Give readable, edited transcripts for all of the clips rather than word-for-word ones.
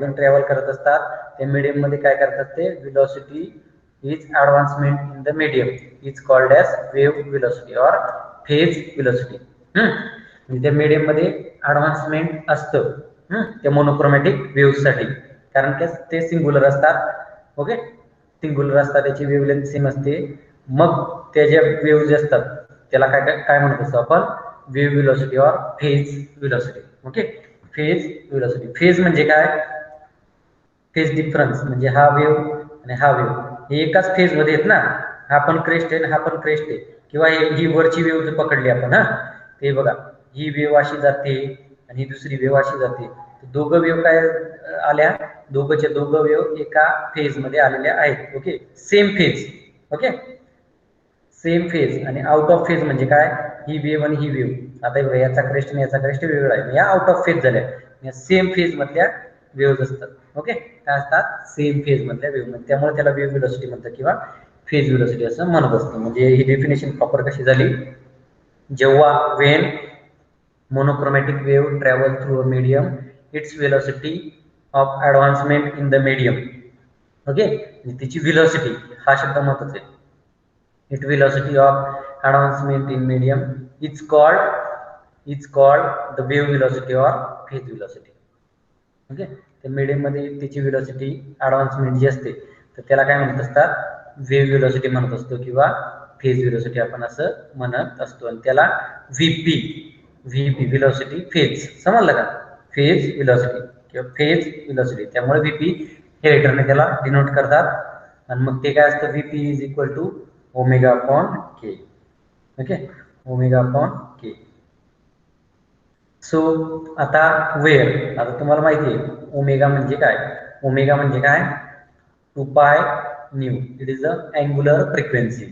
Travel करत असतात त्या मीडियम मध्ये काय करतात ते velocity is advancement in the medium is called as wave velocity or phase velocity. म्हणजे त्या मीडियम मध्ये ॲडव्हान्समेंट असतं त्या मोनोक्रोमॅटिक वेव्हसाठी, कारण ते सिंग्युलर असतात. ओके, सिंग्युलर असतात, त्याची वेव्हलेंथ सेम असते. मग त्या ज्या वेव्ह जे असतात त्याला काय काय म्हणत असतो आपण wave velocity or phase velocity. Okay, phase velocity. Phase म्हणजे काय, फेज डिफरन्स म्हणजे हा वेव्ह आणि हा वेव्ह हे एकाच फेज मध्ये आहेत ना, हा पण क्रेस्ट आहे हा पण क्रेस्ट आहे. किंवा ही वरची वेव्ह जर पकडली आपण ते बघा, ही वेव्ह अशी जाते आणि ही दुसरी वेव्ह अशी जाते. दोघं वेव्ह काय आल्या, दोघंच्या दोघं वेव्ह एका फेज मध्ये आलेल्या आहेत. Okay, same phase. Okay, same phase. आणि आउट ऑफ फेज म्हणजे काय, ही वेव्ह आणि ही वेव्ह. आता याचा क्रेस्ट आणि याचा क्रेस्ट वेगळा आहे, या आउट ऑफ फेज झाल्या. या सेम फेज मधल्या वेव्ह असतात. ओके, काय असतात, सेम फेज मधल्या वेव्ह. त्यामुळे त्याला वेव्ह व्हेलॉसिटी म्हणतात किंवा फेज व्हेलॉसिटी असं म्हणत असतं. म्हणजे ही डेफिनेशन प्रॉपर कशी झाली, जेव्हा Wien monochromatic wave travel through a medium it's velocity of advancement in the medium. Okay, तिची व्हेलॉसिटी हा शब्द महत्वाचा आहे. It velocity of advancement in medium is called the wave velocity or phase velocity. Okay, त्या medium मध्ये तिची velocity advancement जी असते तर त्याला काय म्हणत असतात, वेव्ह व्हेलॉसिटी म्हणत असतो किंवा फेज व्हेलॉसिटी आपण असं म्हणत असतो. आणि त्याला व्हीपी व्हेलॉसिटी फेज, समजलं का, फेज व्हेलॉसिटी किंवा फेज व्हेलॉसिटी. त्यामुळे व्हीपी हे लेटरने त्याला डिनोट करतात. आणि मग ते काय असतं, VP is equal to omega upon k. Okay, omega upon k. So आता वेळ, आता तुम्हाला माहिती आहे ओमेगा म्हणजे काय. ओमेगा म्हणजे काय, 2 पाय new. It is a angular frequency.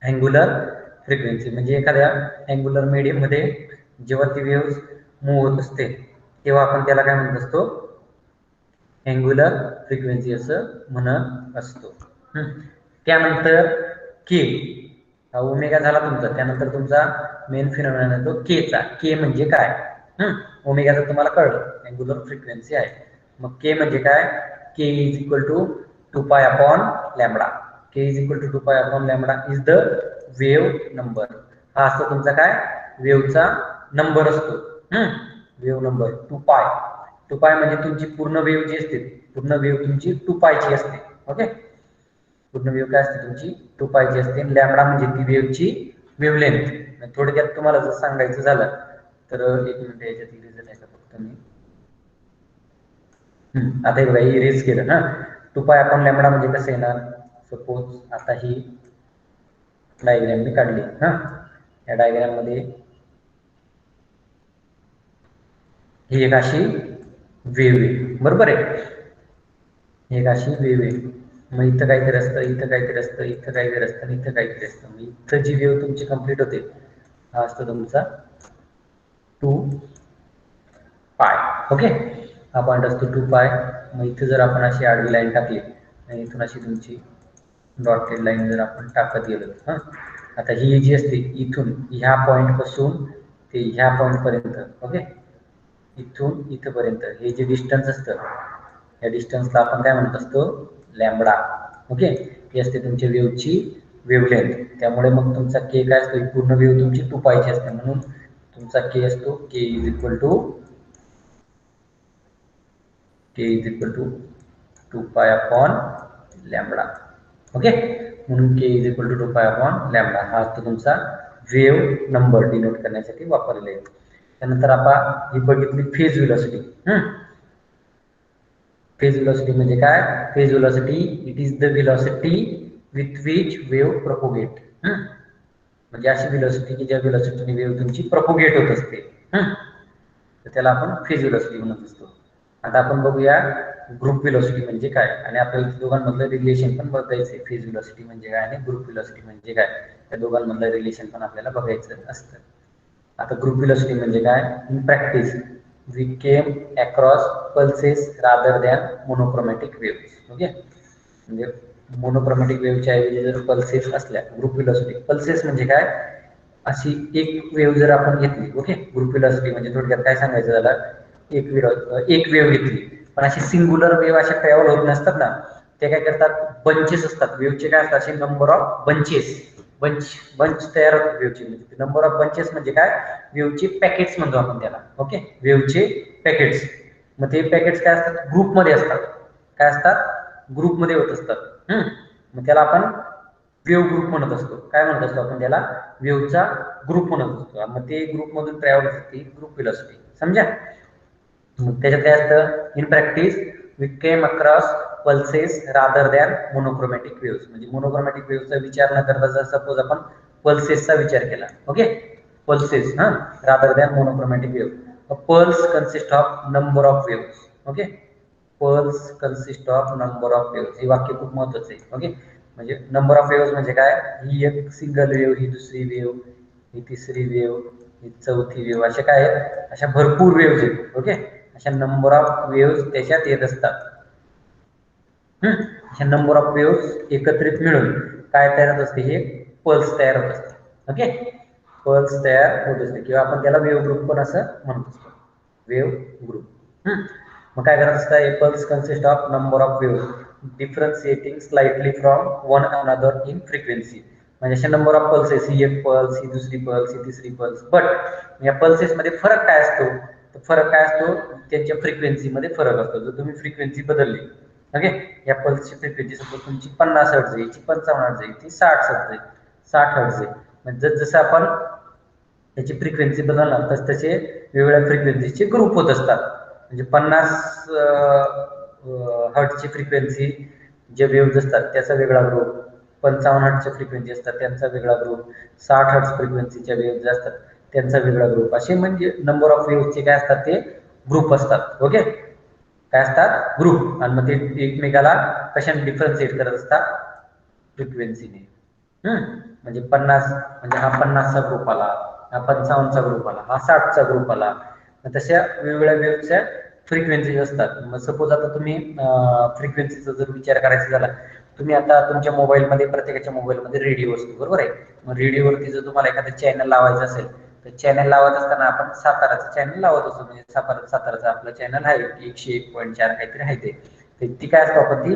Angular frequency म्हणजे एखाद्या अँग्युलर मीडियम मध्ये जेव्हा ती वेव्ह मूव्ह होत असते तेव्हा आपण त्याला काय म्हणत असतो, अँग्युलर फ्रिक्वेन्सी असं म्हणत असतो. त्यानंतर के, ओमेगा झाला तुमचा, त्यानंतर तुमचा मेन फिनॉमिनन आहे तो केचा. के म्हणजे काय, ओमेगाचं तुम्हाला कळलं, अँग्युलर फ्रिक्वेन्सी आहे. मग के म्हणजे काय, के is equal to 2 pi upon lambda. K is equal to 2 pi upon lambda is the wave number. हा असतो तुमचा काय, वेव्हचा नंबर असतो. Wave number 2 pi. 2 पाय म्हणजे तुमची पूर्ण वेव्ह जी असते, पूर्ण वेव्ह तुमची 2 पायची असते. ओके, पूर्ण वेव्ह काय असते तुमची 2 पायची असते. लॅम्बडा म्हणजे ती वेव्हची वेव्हलेंथ. थोडक्यात तुम्हाला जर सांगायचं झालं तर एक मिनिट याच्यात इरेज आहे का फक्त मी, आता हे बघा इरेज केलं ना. 2 पाय अपॉन लॅम्बडा म्हणजे कसं येणार, सपोज आता ही डायग्राम मी काढली. या डायग्राम मध्ये ही एक अशी वेव्ह आहे, बरोबर आहे, एक अशी वेव्ह आहे. मग इथं काहीतरी असतं, इथं काहीतरी असतं, इथं काहीतरी असतं, इथं काहीतरी असतं. मग इथं जी वेव्ह तुमची कंप्लीट होते हा असतो तुमचा 2 पाय. ओके, हा पॉईंट असतो 2 पाय. मग इथे जर आपण अशी आडवी लाईन टाकली आणि इथून अशी तुमची डॉटेड लाईन जर आपण टाकत गेलो, आता ही जी असते इथून ह्या पॉईंट पासून ते ह्या पॉईंट पर्यंत, ओके, इथून इथपर्यंत हे जे डिस्टन्स असतं या डिस्टन्सला आपण काय म्हणत असतो, लॅम्बडा. ओके, ही असते तुमच्या वेव्हची वेव्हलेंथ. त्यामुळे मग तुमचा के काय असतो, पूर्ण वेव्ह तुमची 2 पायची असते म्हणून तुमचा के असतो के is equal to 2 pi upon lambda. Okay, म्हणून के is equal to 2 pi upon lambda हा असतो तुमचा वेव्ह नंबर डिनोट करण्यासाठी वापरलेला आहे. त्यानंतर आपण ही बघितली फेज व्हेलॉसिटी. फेज व्हेलॉसिटी म्हणजे काय, phase velocity it is the velocity with which wave propagate. म्हणजे अशी व्हेलॉसिटी की ज्या व्हेलॉसिटीने वेव्ह तुमची प्रोपोगेट होत असते, तर त्याला आपण फेज व्हेलॉसिटी म्हणत असतो. आता आपण बघूया ग्रुप व्हेलॉसिटी म्हणजे काय, आणि आपल्याला दोघांमधलं रिलेशन पण बघायचं आहे. फेज व्हेलॉसिटी म्हणजे काय आणि ग्रुप व्हेलॉसिटी म्हणजे काय, त्या दोघांमधलं रिलेशन पण आपल्याला बघायचं असतं. आता ग्रुप व्हेलॉसिटी म्हणजे काय, in practice we came across pulses rather than monochromatic waves. Okay, म्हणजे मोनोक्रोमॅटिक वेव्हच्या ऐवजी जर पल्सेस असल्या, ग्रुप व्हेलॉसिटी. पल्सेस म्हणजे काय, अशी एक वेव्ह जर आपण घेतली, ओके, ग्रुप व्हेलॉसिटी म्हणजे थोडक्यात काय सांगायचं झालं, एक वेव्ह घेतली पण अशी सिंग्युलर वेव्ह अशा ट्रॅव्हल होत नसतात ना, ते काय करतात, बंचेस असतात वेव्हचे, काय असतात असे नंबर ऑफ बंचेस, बंच तयार होतात वेव्हचे. म्हणजे नंबर ऑफ बंचेस म्हणजे काय, वेव्हचे पॅकेट्स म्हणतो आपण त्याला. ओके, वेव्हचे पॅकेट्स. मग ते पॅकेट्स काय असतात, ग्रुपमध्ये असतात. काय असतात, ग्रुपमध्ये होत असतात. मग त्याला आपण वेव्ह ग्रुप म्हणत असतो. काय म्हणत असतो आपण त्याला, वेव्हचा ग्रुप म्हणत असतो. मग ते ग्रुपमधून ट्रॅव्हल होते ग्रुप व्हेलॉसिटी. समजा, मग त्याच्यात काय असतं, in practice we came across pulses rather than monochromatic waves. म्हणजे मोनोक्रोमॅटिक वेव्हचा विचार न करता जर सपोज आपण पल्सेसचा विचार केला, okay, pulses rather than monochromatic wave. Pulse consist of number of waves. Okay, pulse consist of number of waves. हे वाक्य खूप महत्वाचं आहे. ओके, म्हणजे नंबर ऑफ वेव्स म्हणजे काय, ही एक सिंगल वेव्ह, ही दुसरी वेव्ह, ही तिसरी वेव्ह, ही चौथी वेव्ह, अशा काय आहेत, अशा भरपूर वेव्ज आहेत. ओके, अशा नंबर ऑफ वेव्स त्याच्यात येत असतात. अशा नंबर ऑफ वेव्स एकत्रित मिळून काय तयार होत असते, हे पल्स तयार होत असते. ओके, पल्स तयार होत असते, किंवा आपण त्याला वेव्ह ग्रुप पण असं म्हणत असतो, वेव्ह ग्रुप. मग काय करत असतं, हे pulse consist of number of waves differentiating slightly from one another in frequency. म्हणजे अशा नंबर ऑफ पल्सेस, ही एक पल्स, ही दुसरी पल्स, ही तिसरी पल्स. बट या पल्सेस मध्ये फरक काय असतो, तर फरक काय असतो, त्यांच्या फ्रिक्वेन्सीमध्ये फरक असतो. जर तुम्ही फ्रिक्वेन्सी बदलली, ओके, या पल्सची फ्रिक्वेन्सी सपोज तुमची 50 हर्ट्झ आहे, 55 हर्ट्झ आहे, ती 60 हर्ट्झ आहे, 60 हर्ट्झ आहे. म्हणजे जसं आपण त्याची फ्रिक्वेन्सी बदलणार तस तसे वेगवेगळ्या फ्रिक्वेन्सीचे ग्रुप होत असतात. म्हणजे 50 हर्ट्झची फ्रिक्वेन्सी जे वेव्ज असतात त्याचा वेगळा ग्रुप, 55 हर्ट्झच्या फ्रिक्वेन्सी असतात त्यांचा वेगळा ग्रुप, 60 हर्ट्झ फ्रिक्वेन्सीच्या वेव्ज असतात त्यांचा वेगळा ग्रुप. असे म्हणजे नंबर ऑफ वेव्हचे काय असतात, ते ग्रुप असतात. ओके, काय असतात, ग्रुप. आणि मग ते एकमेकाला कशाने डिफरन्शिएट करत असतात, फ्रिक्वेन्सीने. म्हणजे 50 म्हणजे हा 50चा ग्रुप आला, हा 55चा ग्रुप आला, हा 60चा ग्रुप आला. तशा वेगवेगळ्या वेव्हच्या फ्रिक्वेन्सीज असतात. मग सपोज आता तुम्ही फ्रिक्वेन्सीचा जर विचार करायचा झाला, तुम्ही आता तुमच्या मोबाईलमध्ये, प्रत्येकाच्या मोबाईलमध्ये रेडिओ असतो, बरोबर आहे. मग रेडिओवरती जर तुम्हाला एखादं चॅनल लावायचं असेल, तर चॅनल लावत असताना आपण साताराचं चॅनल लावत असतो. म्हणजे साताराचं आपलं चॅनल आहे 101.4 काहीतरी आहे ते. ती काय असतो, आपण ती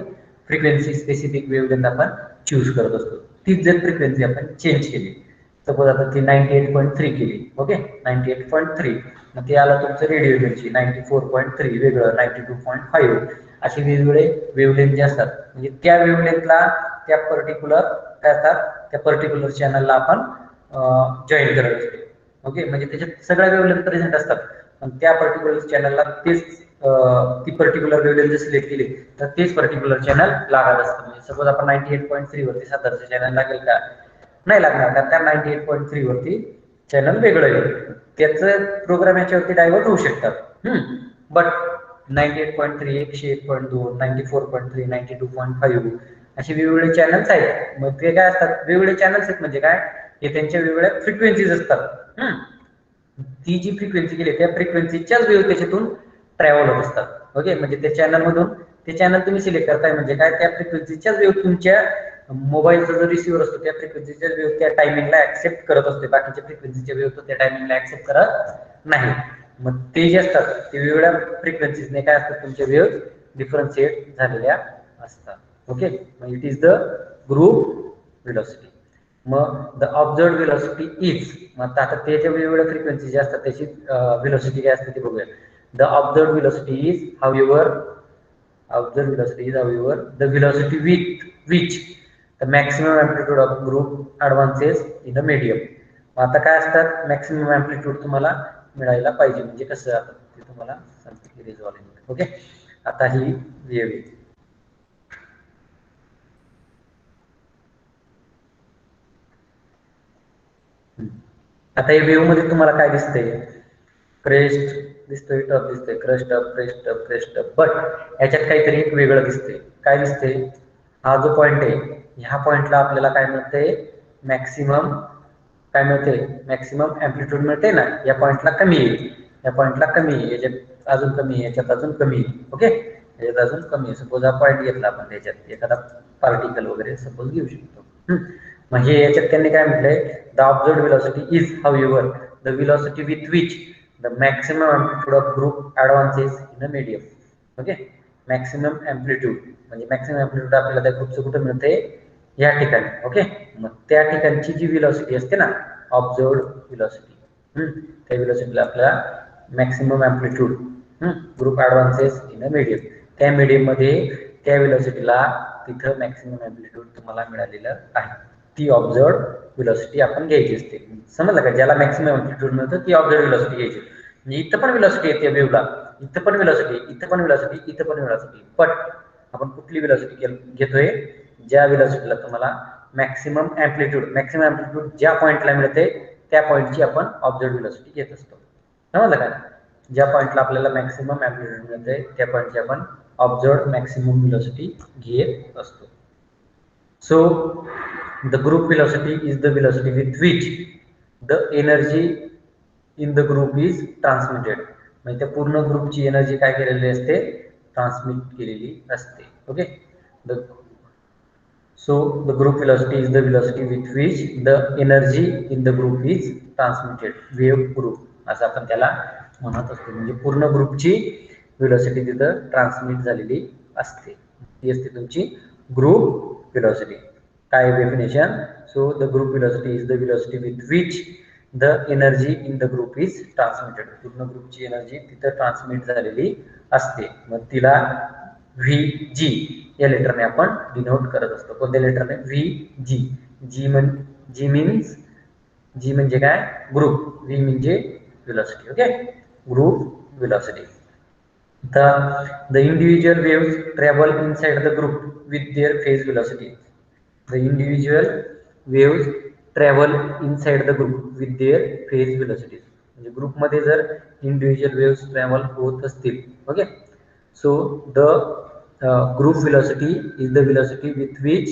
फ्रिक्वेन्सी स्पेसिफिक वेव्हलेंथ आपण चूज करत असतो. तीच जर फ्रिक्वेन्सी आपण चेंज केली, सपोज आता ती 98.3 केली, ओके, 98.3, मग ते आलं तुमचं रेडिओ वेव्हची 94.3 वेगळं, 92.5, असे वेगवेगळे वेव्हलेंथ जे असतात. म्हणजे त्या वेव्हलेंथला त्या पर्टिक्युलर काय असतात, त्या पर्टिक्युलर चॅनलला आपण जॉईन करत असतो. ओके, म्हणजे त्याच्यात सगळ्या वेव्हलेंथ प्रेझेंट असतात, पण त्या पर्टिक्युलर चॅनलला तेच ती पर्टिक्युलर वेव्हलेंथ जर सिलेक्ट केली तर तेच पर्टिक्युलर चॅनल लागत असतं. म्हणजे सपोज आपण 98.3 वरती सातारचं चॅनल लागेल का, नाही लागणार, कारण त्या 98.3 वरती चॅनल वेगळं आहे, त्याचं प्रोग्राम याच्यावरती डायव्हर्ट होऊ शकतात. बट 98.3, 101.2, 94.3, 92.5 असे वेगवेगळे चॅनल्स आहेत. मग ते काय असतात, वेगवेगळे चॅनल्स आहेत म्हणजे काय, हे त्यांच्या वेगवेगळ्या फ्रिक्वेन्सीज असतात. ती जी फ्रिक्वेन्सी केली त्या फ्रिक्वेन्सीच्याच वेव्ह त्याच्यातून ट्रॅव्हल होत असतात. ओके, म्हणजे त्या चॅनलमधून ते चॅनल तुम्ही सिलेक्ट करताय म्हणजे काय, त्या फ्रिक्वेन्सीच्याच वेव्ह तुमच्या मोबाईलचा जो रिसिव्हर असतो त्या फ्रिक्वेन्सीच्या वेव्ह त्या टायमिंगला ऍक्सेप्ट करत असते, बाकीच्या फ्रिक्वेन्सीच्या वेव्ह तो त्या टायमिंगला ऍक्सेप्ट करत नाही. मग ते जे असतात ते वेगवेगळ्या फ्रिक्वेन्सीजने काय असतात, तुमच्या वेव्ह डिफरन्शिएट झालेल्या असतात. Okay, it is the group velocity. मग द ऑब्झर्व्ड व्हेलॉसिटी इज, मग आता त्याच्या वेगवेगळ्या फ्रिक्वेन्सी जे असतात त्याची व्हेलॉसिटी काय असते ते बघूया. The observed velocity is however the velocity with which the maximum amplitude of group advances in a medium. आता काय असतात, मॅक्सिमम अँप्लिट्यूड तुम्हाला मिळायला पाहिजे. म्हणजे कसं, आता ते तुम्हाला सांगते की रिझॉल्व्ह. ओके, आता ही वेव्ह आहे. आता या वेव्ह मध्ये तुम्हाला काय दिसतंय, क्रेस्ट दिसतोय, टप दिसतोय, क्रस्ट टप, क्रेस्ट टप, क्रेस्ट टप. बट ह्याच्यात काहीतरी एक वेगळं दिसतंय. काय दिसतंय, हा जो पॉइंट आहे ह्या पॉइंटला आपल्याला काय मिळतंय, मॅक्सिमम काय मिळते, मॅक्सिमम अँप्लिट्यूड मिळते ना. या पॉइंटला कमी आहे, या पॉइंटला कमी आहे, याच्यात अजून कमी आहे, याच्यात अजून कमी आहे. ओके, याच्यात अजून कमी आहे. सपोज हा पॉइंट घेतला आपण, त्याच्यात एखादा पार्टिकल वगैरे सपोज घेऊ शकतो. मग हे याच्यात त्यांनी काय म्हटलंय, the observed velocity is however the velocity with which the maximum amplitude of group advances in a medium. Okay, maximum amplitude, म्हणजे मॅक्सिमम अँप्लिट्यूड आपल्याला त्या ग्रुपचं कुठं मिळते, या ठिकाणी. ओके, मग त्या ठिकाणची जी व्हेलॉसिटी असते ना, ऑब्झर्व्ड व्हेलॉसिटी, त्या व्हेलॉसिटीला आपल्याला maximum amplitude, group advances in a medium, त्या मीडियममध्ये त्या व्हेलॉसिटीला तिथं मॅक्सिमम अँप्लिट्यूड तुम्हाला मिळालेलं आहे. ती ऑब्झर्व्ड व्हेलॉसिटी आपण घ्यायची असते. समजलं का? ज्याला मॅक्सिमम अँप्लिट्यूड मिळतं ती ऑब्झर्व्ड व्हेलॉसिटी घ्यायची. म्हणजे इथं पण व्हेलॉसिटी येते वेव्हला, इथं पण व्हेलॉसिटी, इथं पण व्हेलॉसिटी, इथं पण व्हेलॉसिटी, बट आपण कुठली व्हेलॉसिटी घेतोय, ज्या व्हेलॉसिटीला तुम्हाला मॅक्सिमम अँप्लिट्यूड ज्या पॉइंटला मिळते त्या पॉइंटची आपण ऑब्झर्व्ड व्हेलॉसिटी घेत असतो. समजलं का? ज्या पॉइंटला आपल्याला मॅक्सिमम अँप्लिट्यूड मिळते त्या पॉइंटची आपण ऑब्झर्व्ड मॅक्सिमम व्हेलॉसिटी घेत असतो. So the group velocity is the velocity with which the energy in the group is transmitted. म्हणजे त्या पूर्ण ग्रुपची एनर्जी काय केलेली असते, ट्रान्समिट केलेली असते. Okay, so the group velocity is the velocity with which the energy in the group is transmitted. Wave group असं आपण त्याला म्हणत असतो. म्हणजे पूर्ण ग्रुपची व्हेलॉसिटी तिथं ट्रान्समिट झालेली असते. ही असते तुमची ग्रुप व्हेलॉसिटी. काय definition? So the group velocity is the velocity with which the energy in the group is transmitted. पूर्ण ग्रुपची एनर्जी तिथं ट्रान्समिट झालेली असते. मग तिला VG या लेटरने आपण डिनोट करत असतो. कोणत्या लेटरने? VG. जी म्हणजे काय? ग्रुप. V म्हणजे velocity. Okay, group velocity. The individual waves travel inside the group with their phase velocity. The individual waves travel inside the group with their phase velocities. म्हणजे ग्रुपमध्ये जर इंडिव्हिज्युअल वेव्स ट्रॅव्हल होत असतील, okay, so the group velocity is the velocity with which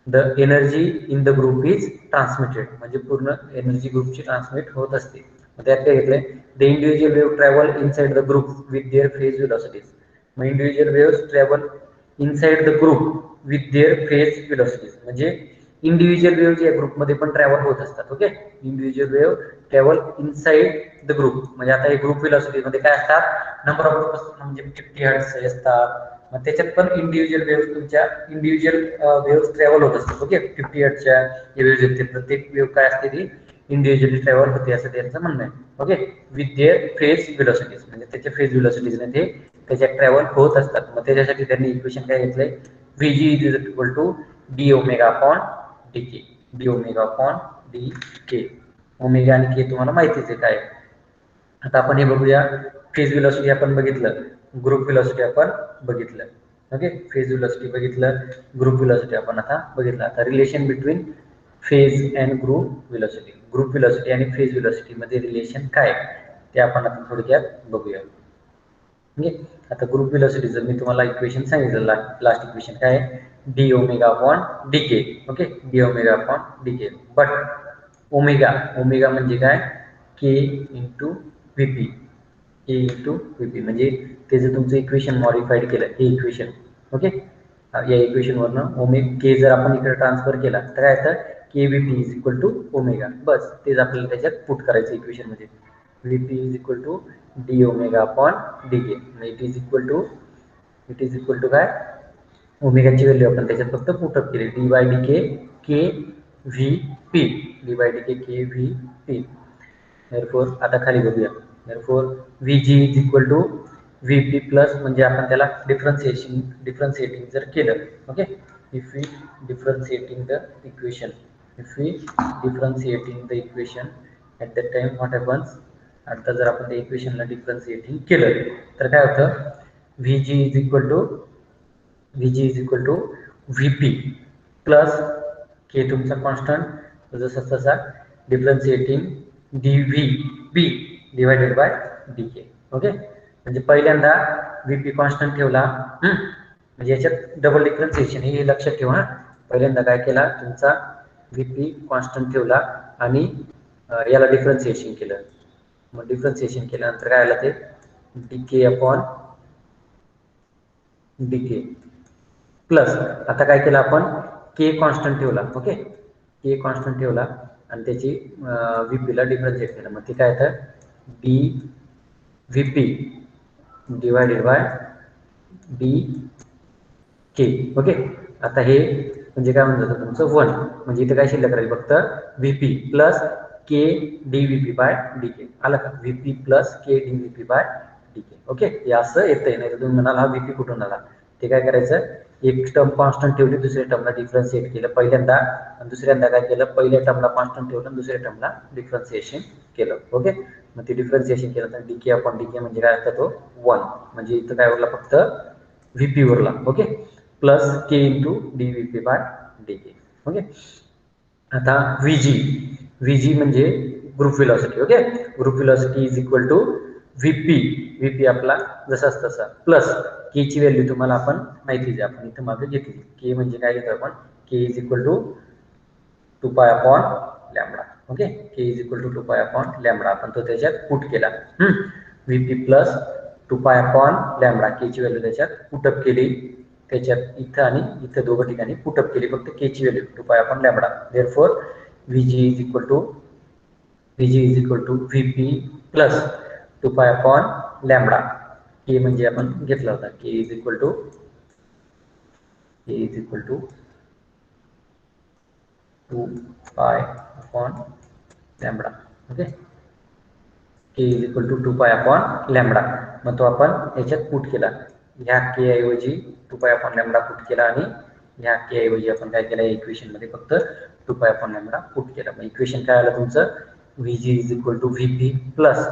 the energy in the group is transmitted. म्हणजे पूर्ण energy ग्रुपची transmit होत असते. त्यात काय घेतलंय? The individual wave travel inside the group with their phase velocities. मग individual waves travel inside the group with their phase velocities, म्हणजे individual wave या ग्रुपमध्ये पण ट्रॅव्हल होत असतात. Okay, individual wave travel inside the group. म्हणजे आता हे ग्रुप व्हेलॉसिटीमध्ये काय असतात? नंबर ऑफ ग्रुप म्हणजे 50 हर्ट्ज असतात. मग त्याच्यात पण इंडिव्हिज्युअल वेव्ह तुमच्या इंडिव्हिज्युअल वेव्ह ट्रॅव्हल होत असतात. ओके, 50 हर्ट्जच्या वेव्ह येते, प्रत्येक वेव्ह काय असते ती इंडिव्हिज्युअली ट्रॅव्हल होते असं त्यांचं म्हणणं आहे. Okay, with their phase velocities, म्हणजे त्याच्या फेज व्हेलॉसिटीजने ते त्याच्यात ट्रॅव्हल होत असतात. मग त्याच्यासाठी त्यांनी इक्वेशन काय घेतलंय? VG is equal to d omega upon d k. D omega upon d k. Omega आणि के तुम्हाला माहितीच आहे काय. आता आपण हे बघूया. फेज व्हेलॉसिटी आपण बघितलं, ग्रुप व्हेलॉसिटी आपण बघितलं. ओके, फेज व्हेलॉसिटी बघितलं, ग्रुप व्हेलॉसिटी आपण आता बघितलं. आता relation between phase and group velocity. Group velocity आणि फेज व्हेलॉसिटी मध्ये रिलेशन काय ते आपण आता थोडक्यात बघूया. ओके, आता ग्रुप व्हेलॉसिटीचं मी तुम्हाला इक्वेशन सांगितलं. लास्ट इक्वेशन काय? D omega upon d k. Okay, D omega upon d K. But omega म्हणजे काय? के इंटू व्हीपी. के इंटू व्हीपी म्हणजे ते जर तुमचं इक्वेशन मॉडिफाईड केलं, हे इक्वेशन. ओके, या इक्वेशनवरनं के जर आपण इकडे ट्रान्सफर केला तर काय येतं? K VP is equal to omega. बस तेच आपल्याला त्याच्यात पुट करायचं इक्वेशनमध्ये. VP is equal to d omega upon d k. It is equal to काय? ओमेगाची व्हॅल्यू आपण त्याच्यात फक्त पुटअप केली. D by d k v p. D by d k v p. therefore आता खाली बघूया. therefore VG is equal to VP plus, म्हणजे आपण त्याला डिफरन्शिएटिंग जर केलं. Okay, if we differentiating the equation at that time what happens. आता जर आपण त्या इक्वेशनला डिफरन्शिएटिंग केलं तर काय होतं? VG is equal to VP plus k तुमचा कॉन्स्टंट जसा तसा differentiating DVB divided by DK. Okay, म्हणजे पहिल्यांदा VP कॉन्स्टंट ठेवला, म्हणजे याच्यात डबल डिफरन्शिएशन हे लक्षात ठेवा. पहिल्यांदा काय केला? तुमचा VP कॉन्स्टंट ठेवला आणि याला डिफरन्शिएशन केलं. मग डिफरन्शिएशन केल्यानंतर काय आलं? ते DK अपॉन DK प्लस आता काय केलं आपण? के कॉन्स्टंट ठेवला. ओके, के कॉन्स्टंट ठेवला आणि त्याची VP ला डिफरन्शिएट केलं. मग ते काय येतं? D VP divided by d k. Okay, आता हे म्हणजे काय म्हणतात तुमचं 1, म्हणजे इथे काय शिल्लक राहील फक्त VP plus K D VP by d के. आलं का? VP plus K D VP by d k. Okay, हे असं येतंय. नाही तर तुम्ही म्हणाल हा व्हीपी कुठून आला. ते काय करायचं, एक टर्म कॉन्स्टंट ठेवली, दुसऱ्या टर्मला डिफरन्शिएट केलं पहिल्यांदा, आणि दुसऱ्यांदा काय केलं, पहिल्या टर्मला कॉन्स्टंट ठेवलं आणि दुसऱ्या टर्मला डिफरन्शिएशन केलं. ओके, मग ते डिफरन्शिएशन केलं तर डीके अपॉन डीके म्हणजे काय असतं तो 1, म्हणजे इथं काय उरला फक्त व्हीपी उरला. Okay, plus k into d VP by d k. Okay, आता व्हीजी म्हणजे group velocity. Okay, group velocity is equal to VP आपला जसाच तसा, प्लस के ची व्हॅल्यू तुम्हाला आपण माहिती आहे, आपण इथं मागे घेतली. के म्हणजे काय घेतो आपण, के is equal to 2 pi upon lambda. Okay, k is equal to 2 pi upon lambda, आपण तो त्याच्यात पुट केला. VP plus 2 pi upon lambda, के ची व्हॅल्यू त्याच्यात पुटअप केली, त्याच्यात इथं आणि इथं दोघं ठिकाणी पुटअप केली फक्त के ची value 2 pi upon lambda. Therefore VG is equal to VP plus 2 pi upon lambda. के म्हणजे आपण घेतला होता, के is equal to 2 pi upon lambda. Okay, k is equal to 2 pi upon lambda. मग तो आपण याच्यात पुट केला, ह्या के ऐवजी 2 पाय अपॉन लॅम्बडा पुट केला, आणि ह्या के ऐवजी आपण काय केलं, इक्वेशन मध्ये फक्त 2 पाय अपॉन लॅम्बडा पुट केला. मग इक्वेशन काय आलं तुमचं, VG is equal to VP plus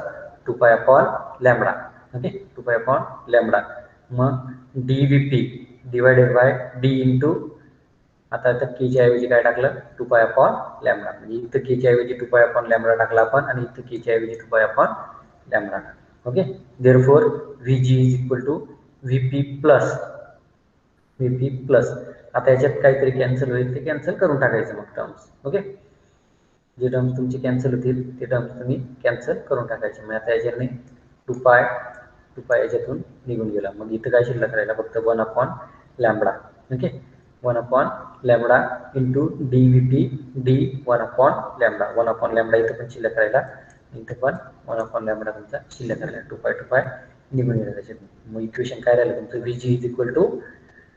2 pi upon lambda. Okay, 2 pi upon lambda. मग d VP divided by d into, आता तर के च्या ऐवजी काय टाकलं, 2 पाय अपॉन लॅम्बडा, म्हणजे इथं के च्या ऐवजी 2 पाय अपॉन लॅम्बडा टाकला आपण, आणि इथं के च्या ऐवजी 2 pi upon lambda. Okay, therefore VG is equal to VP plus, आता याच्यात काहीतरी कॅन्सल होईल, ते कॅन्सल करून टाकायचं मग टर्म्स. ओके, जे टर्म्स तुमचे कॅन्सल होतील ते टर्म्स तुम्ही कॅन्सल करून टाकायचे. मग आता याच्याने 2 पाय याच्यातून निघून गेला, मग इथं काय शिल्लक राहिला फक्त 1 upon lambda. Okay, 1 upon lambda into d VP d 1 upon lambda. 1 upon lambda इथं पण शिल्लक राहिला, इथं पण 1 अपॉन लॅम्बडा तुमचा शिल्लक राहिला. 2 पाय निघून गेला त्याच्यातून. मग इक्वेशन काय राहिलं तुमचं, VG is equal to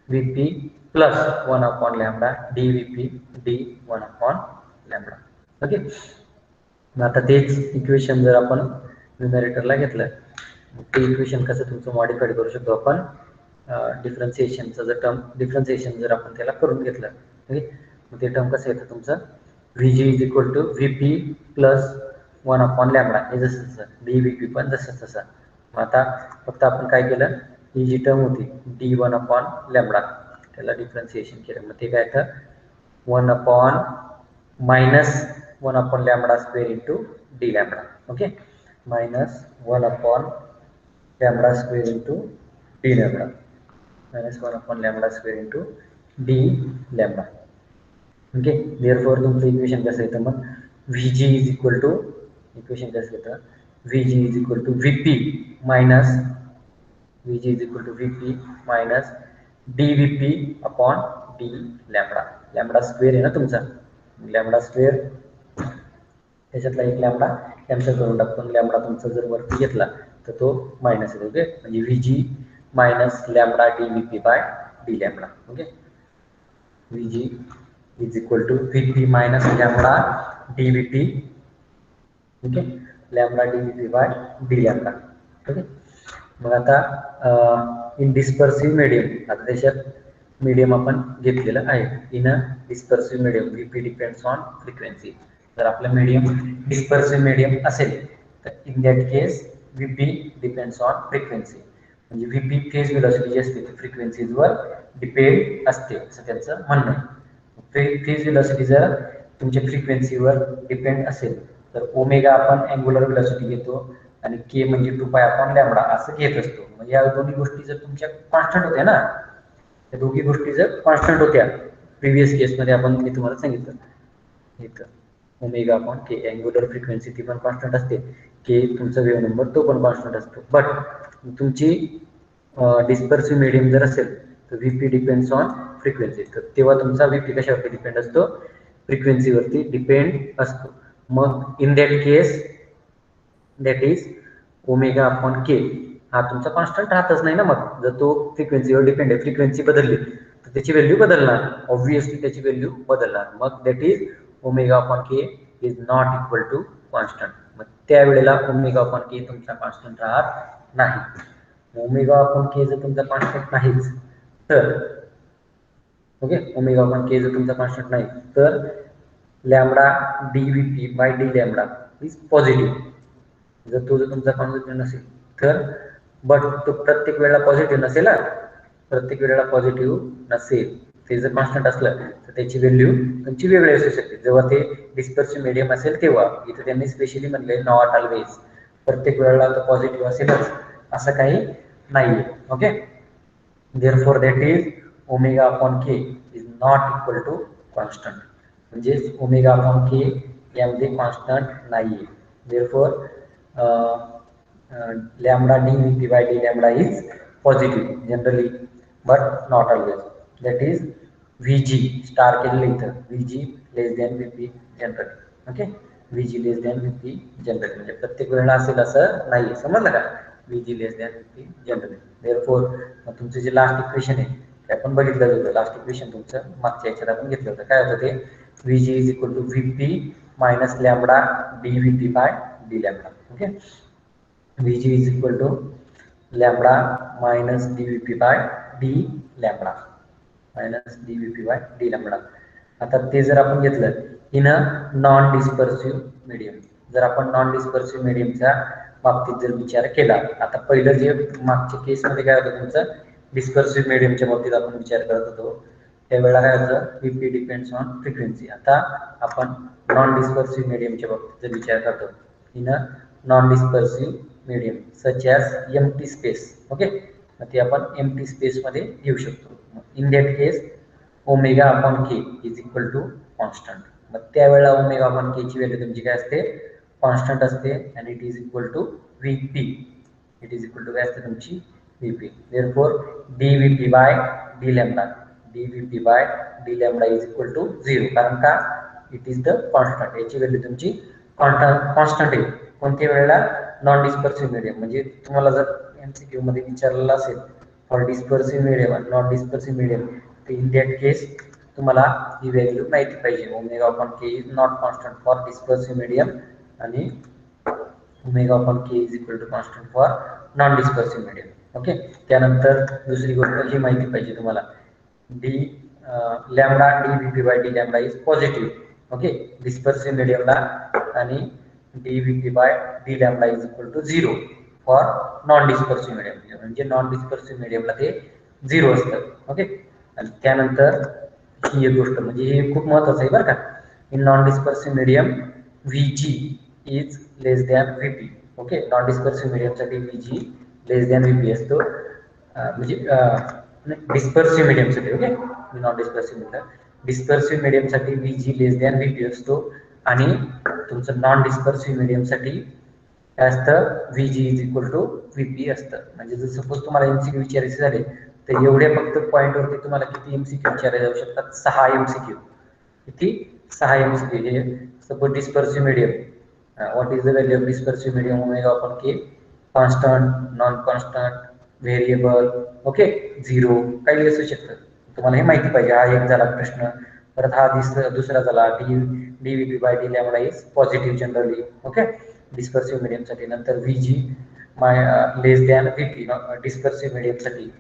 VP plus 1 upon lambda d VP d 1 upon lambda. Okay, मग आता तेच इक्वेशन जर आपण न्यूमरेटरला घेतलं, ते इक्वेशन कसं तुमचं मॉडिफाईड करू शकतो आपण, डिफरन्सिएशनचं जर टर्म डिफरन्सिएशन जर आपण त्याला करून घेतलं, ओके, मग ते टर्म कसं येतं तुमचं, VG is equal to VP plus 1 upon lambda, हे जसं तसं, डी व्हीपी पण जसं तसं. मग आता फक्त आपण काय केलं, ही जी टर्म होती डी 1 अपॉन लॅम्बडा, त्याला डिफरन्सिएशन केलं, मग ते काय येतं 1 upon minus 1 upon lambda square into d lambda. Okay, minus 1 upon lambda square into d lambda, minus 1 upon lambda square into d lambda. Okay, therefore तुमचं इक्वेशन कसं येतं मग, VG is equal to, equation कसं येतं, VG is equal to VP minus d VP upon D lambda. Lambda square आहे ना तुमचा, lambda square त्याच्यातला एक लॅम्बडा कॅन्सल करून टाकतो, लॅम्बडा तुमचा जर वरती घेतला तर तो मायनस येतो. ओके, म्हणजे VG minus lambda d VP by d lambda. Okay, VG is equal to VP minus lambda d VP, okay, lambda d VP by d lambda. Okay, मग आता इन डिस्पर्सिव्ह मीडियम, आता त्याच्यात मीडियम आपण घेतलेलं आहे. In a dispersive medium VP depends on frequency. जर आपलं medium dispersive medium असेल तर in that case VP depends on frequency, म्हणजे व्हीपी फेज व्हेलॉसिटी जी असते ती फ्रिक्वेन्सीजवर डिपेंड असते असं त्यांचं म्हणणं आहे. फेज व्हेलॉसिटी जर तुमच्या फ्रिक्वेन्सीवर डिपेंड असेल तर ओमेगा आपण अँग्युलर व्हेलॉसिटी घेतो, आणि के म्हणजे 2 पाय अपॉन लॅम्बडा असं घेत असतो. म्हणजे या दोन्ही गोष्टी जर तुमच्या कॉन्स्टंट होत्या ना, त्या दोघी गोष्टी जर कॉन्स्टंट होत्या, प्रिव्हियस केसमध्ये आपण मी तुम्हाला सांगितलं, इथं ओमेगा अपॉन के अँग्युलर फ्रिक्वेन्सी ती पण कॉन्स्टंट असते, के तुमचा वेव्ह नंबर तो पण कॉन्स्टंट असतो. बट तुमची डिस्पर्सिव्ह मीडियम जर असेल तर व्हीपी डिपेंड्स ऑन फ्रिक्वेन्सी, तर तेव्हा तुमचा व्हीपी कशावरती डिपेंड असतो, फ्रिक्वेन्सीवरती डिपेंड असतो. मग in that case that is omega upon k हा तुमचा कॉन्स्टंट राहतच नाही ना. मग जर तो फ्रिक्वेन्सीवर डिपेंड आहे, फ्रिक्वेन्सी बदलली तर त्याची व्हॅल्यू बदलणार, ऑब्व्हियसली त्याची व्हॅल्यू बदलणार. मग that is omega upon K is not equal to constant. मग त्यावेळेला ओमेगा अपॉन के तुमचा कॉन्स्टंट राहत नाही. ओमेगा अपॉन के जर तुमचा कॉन्स्टंट नाहीच तर ओके, ओमेगा अपॉन के जर तुमचा कॉन्स्टंट नाही तर lambda d VP by d lambda is positive. जर तुमचा कॉन्स्टंट नसेल तर, बट तो प्रत्येक वेळेला पॉझिटिव्ह नसेल, प्रत्येक वेळेला पॉझिटिव्ह नसेल. ते जर कॉन्स्टंट असलं तर त्याची व्हॅल्यू तुमची वेगळी असू शकते. जेव्हा ते डिस्पर्सिव्ह मीडियम असेल तेव्हा. इथे त्यांनी स्पेशली म्हणले नॉट ऑलवेज, प्रत्येक वेळेला तो पॉझिटिव्ह असेलच असं काही नाहीये. Okay, therefore that is omega upon K is not equal to constant. म्हणजे ओमेगा अपॉन के यामध्ये कॉन्स्टंट नाहीये. Therefore lambda d by d lambda is positive generally but not always. That is VG star केलेलं इथं, VG less than VP generally. Okay, VG less than VP generally म्हणजे प्रत्येक वेळेला असेल असं नाही. समजलं का? VG less than VP generally. Therefore तुमचं जे लास्ट इक्वेशन आहे ते आपण बघितलं होतं. लास्ट इक्वेशन तुमचं मागच्या याच्यात आपण घेतलं होतं. काय होतं ते? VG is equal to VP minus lambda d VP by d lambda. Okay, VG is equal to lambda minus d VP by d lambda minus d VP by d lambda. आता ते जर आपण घेतलं in a non dispersive medium, जर आपण non डिस्पर्सिव्ह मीडियमच्या बाबतीत जर विचार केला, आता पहिलं जे मागच्या केसमध्ये काय होतं तुमचं, डिस्पर्सिव्ह मीडियमच्या बाबतीत आपण विचार करत होतो त्यावेळेला काय होतं, व्हीपी डिपेंड्स ऑन फ्रिक्वेन्सी. आता आपण नॉन डिस्पर्सिव्ह मीडियमच्या बाबतीत जर विचार करतो in a non dispersive medium such as empty space. Okay, मग ते आपण एम्प्टी स्पेसमध्ये घेऊ शकतो. In that case omega upon K is equal to constant. मग त्यावेळेला ओमेगा अपॉन के ची व्हॅल्यू तुमची काय असते? कॉन्स्टंट असते आणि it is equal to VP. It is equal to काय असते तुमची? VP. Therefore d VP by d lambda, d VP by d lambda is equal to 0. कारण का? It is the constant. याची व्हॅल्यू तुमची कॉन्स्टंट आहे. कोणत्या वेळेला? Non dispersive medium. म्हणजे तुम्हाला जर एमसीक्यू मध्ये विचारलेलं असेल फॉर डिस्पर्सिव्ह मीडियम आणि नॉन डिस्पर्सिव्ह मीडियम, तर इन दॅट केस तुम्हाला ही व्हॅल्यू माहिती पाहिजे. Omega upon K is not constant for dispersive medium आणि omega upon K is equal to constant for non dispersive medium. Okay, त्यानंतर दुसरी गोष्ट ही माहिती पाहिजे तुम्हाला, d lambda d VP by d lambda is positive. Okay, dispersive मीडियमला आणि d VP by d lambda is equal to 0 for non dispersive medium. म्हणजे नॉन डिस्पर्सिव्ह मीडियमला ते 0 असतं. ओके, आणि त्यानंतर ही एक गोष्ट म्हणजे हे खूप महत्त्वाचं आहे बरं का. In non dispersive medium VG is less than VP. Okay, non dispersive मीडियमसाठी व्हीजी लेस दॅन व्हीपी असतो. म्हणजे डिस्पर्सिव्ह मीडियमसाठी. ओके, नॉन डिस्पर्सिव्ह मीडियमसाठी व्हीजी लेस दॅन व्हीपी असतो आणि तुमचं नॉन डिस्पर्सिव्ह मीडियमसाठी काय असतं? VG is equal to VP असतं. म्हणजे जर सपोज तुम्हाला एमसीक्यू विचारायचे झाले तर एवढ्या फक्त पॉईंटवरती तुम्हाला किती एमसीक्यू विचारले जाऊ शकतात? 6 एमसीक्यू. किती? 6 एमसीक्यू. हे suppose dispersive medium, what is the value of dispersive medium omega upon k? Constant, non constant, variable, okay, 0, काही असू शकतं. तुम्हाला हे माहिती पाहिजे. हा एक झाला प्रश्न. परत हा दुसरा झाला, d VP by d lambda is positive generally. Okay, dispersive मीडियमसाठी. नंतर VG less than VP dispersive मीडियमसाठी.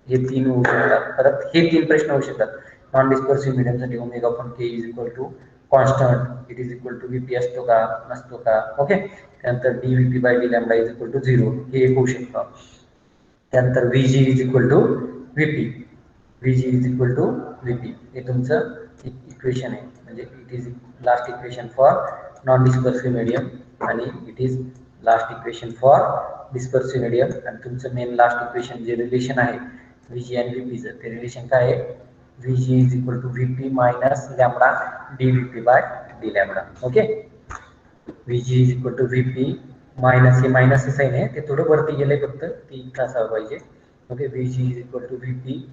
हे 3 होऊ शकतात. परत हे 3 प्रश्न होऊ शकतात. नॉन डिस्पर्सिव्ह मीडियमसाठी omega upon K is equal to constant, it is equal to VP असतो का नसतो का? ओके, त्यानंतर d VP by d lambda is equal to 0, हे एक होऊ शकतं. त्यानंतर VG is equal to VP, VG is equal to VP, हे तुमचं इक्वेशन आहे. म्हणजे it is last equation for non dispersive medium आणि it is last equation for dispersive medium. आणि तुमचं मेन लास्ट इक्वेशन जे रिलेशन आहे व्हीजी आणि व्हीपीचं, ते रिलेशन काय आहे? VG is equal to VP minus lambda d VP by d lambda. Okay, VG is equal to VP minus, हे मायनस साईन आहे ते थोडं वरती गेलंय, फक्त ती असावं पाहिजे. Okay, VG is equal to VP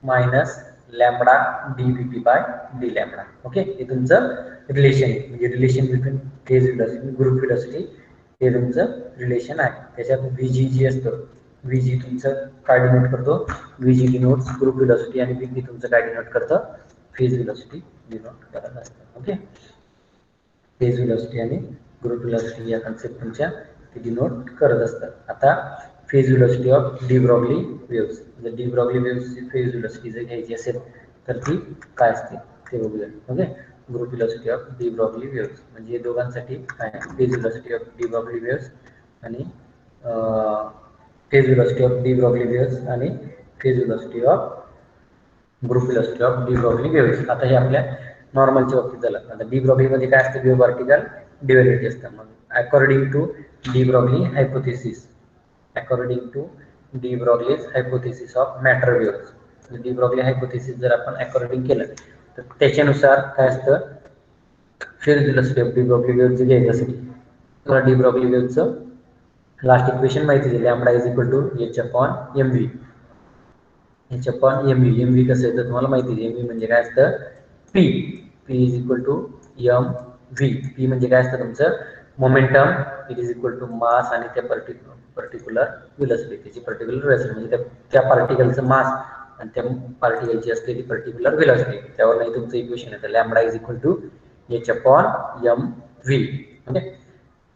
minus lambda d VP by d lambda. Okay, हे तुमचं रिलेशन आहे. म्हणजे relation between phase velocity group velocity, हे तुमचं रिलेशन आहे. त्याच्यात व्हीजी जी असतं VG तुमचं काय डिनोट करतो, VG डिनोट्स ग्रुप व्हेलॉसिटी आणि VP तुमचं काय डिनोट करतं, फेज व्हेलॉसिटी डिनोट करत असतं. ओके, फेज व्हेलॉसिटी आणि ग्रुप व्हेलॉसिटी या कन्सेप्ट तुमच्या ते डिनोट करत असतात. आता phase velocity of de Broglie waves, जर डी ब्रॉग्ली वेव्सची फेज व्हेलॉसिटी जर घ्यायची असेल तर ती काय असते ते बघूया. Okay, group velocity of de Broglie waves म्हणजे दोघांसाठी काय, phase velocity of de Broglie waves आणि phase velocity of de Broglie waves आणि phase velocity of group velocity of de Broglie waves. आता हे आपल्या नॉर्मलच्या बाबतीत झालं. आता डी ब्रॉग्ली मध्ये काय असतं, वेव्ह पार्टिकल ड्युएलिटी असतं. मग according to de Broglie hypothesis, according to de Broglie's hypothesis of matter waves, de Broglie hypothesis जर आपण अकॉर्डिंग केलं तर त्याच्यानुसार काय असतं, phase velocity of de Broglie वेव्हचं घ्यायचं असेल तर डी ब्रॉग्ली वेव्हचं लास्ट इक्वेशन माहिती आहे, lambda is equal to h/mv, h/mv. mv कसं आहे तर तुम्हाला माहिती आहे, mv म्हणजे काय असतं, p is equal to mv. p म्हणजे काय असतं तुमचं momentum, it is equal to mass आणि त्या पर्टिक्युलर व्हेलॉसिटी, त्याची पर्टिक्युलर व्हेलॉसिटी म्हणजे त्या पार्टिकलचं मास आणि त्या पार्टिकलची असलेली पर्टिक्युलर व्हेलॉसिटी, त्यावर नाही तुमचं इक्वेशन येतं lambda is equal to h/mv. Okay,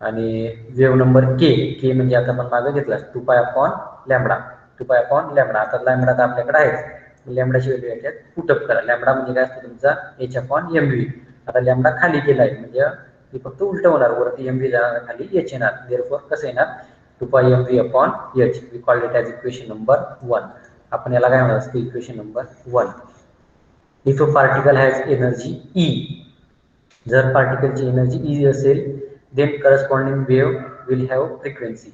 आणि वेव्ह नंबर के म्हणजे आता आपण मागे घेतला 2π/λ, 2π/λ. आता लॅम्बडा तर आपल्याकडे आहे, लॅम्बडाची व्हॅल्यू याच्यात पुटअप करा. लॅम्बडा म्हणजे काय असतं तुमचा h/mv. आता लॅम्बडा खाली केला आहे म्हणजे ती फक्त उलट होणार, वरती mv जाणार, खाली h येणार. देअरफॉर कसं येणार, 2πmv/h. We called it as equation number 1. आपण याला काय म्हणत असतो, equation number 1. If a particle has energy E, जर पार्टिकलची एनर्जी E असेल then corresponding wave will have frequency.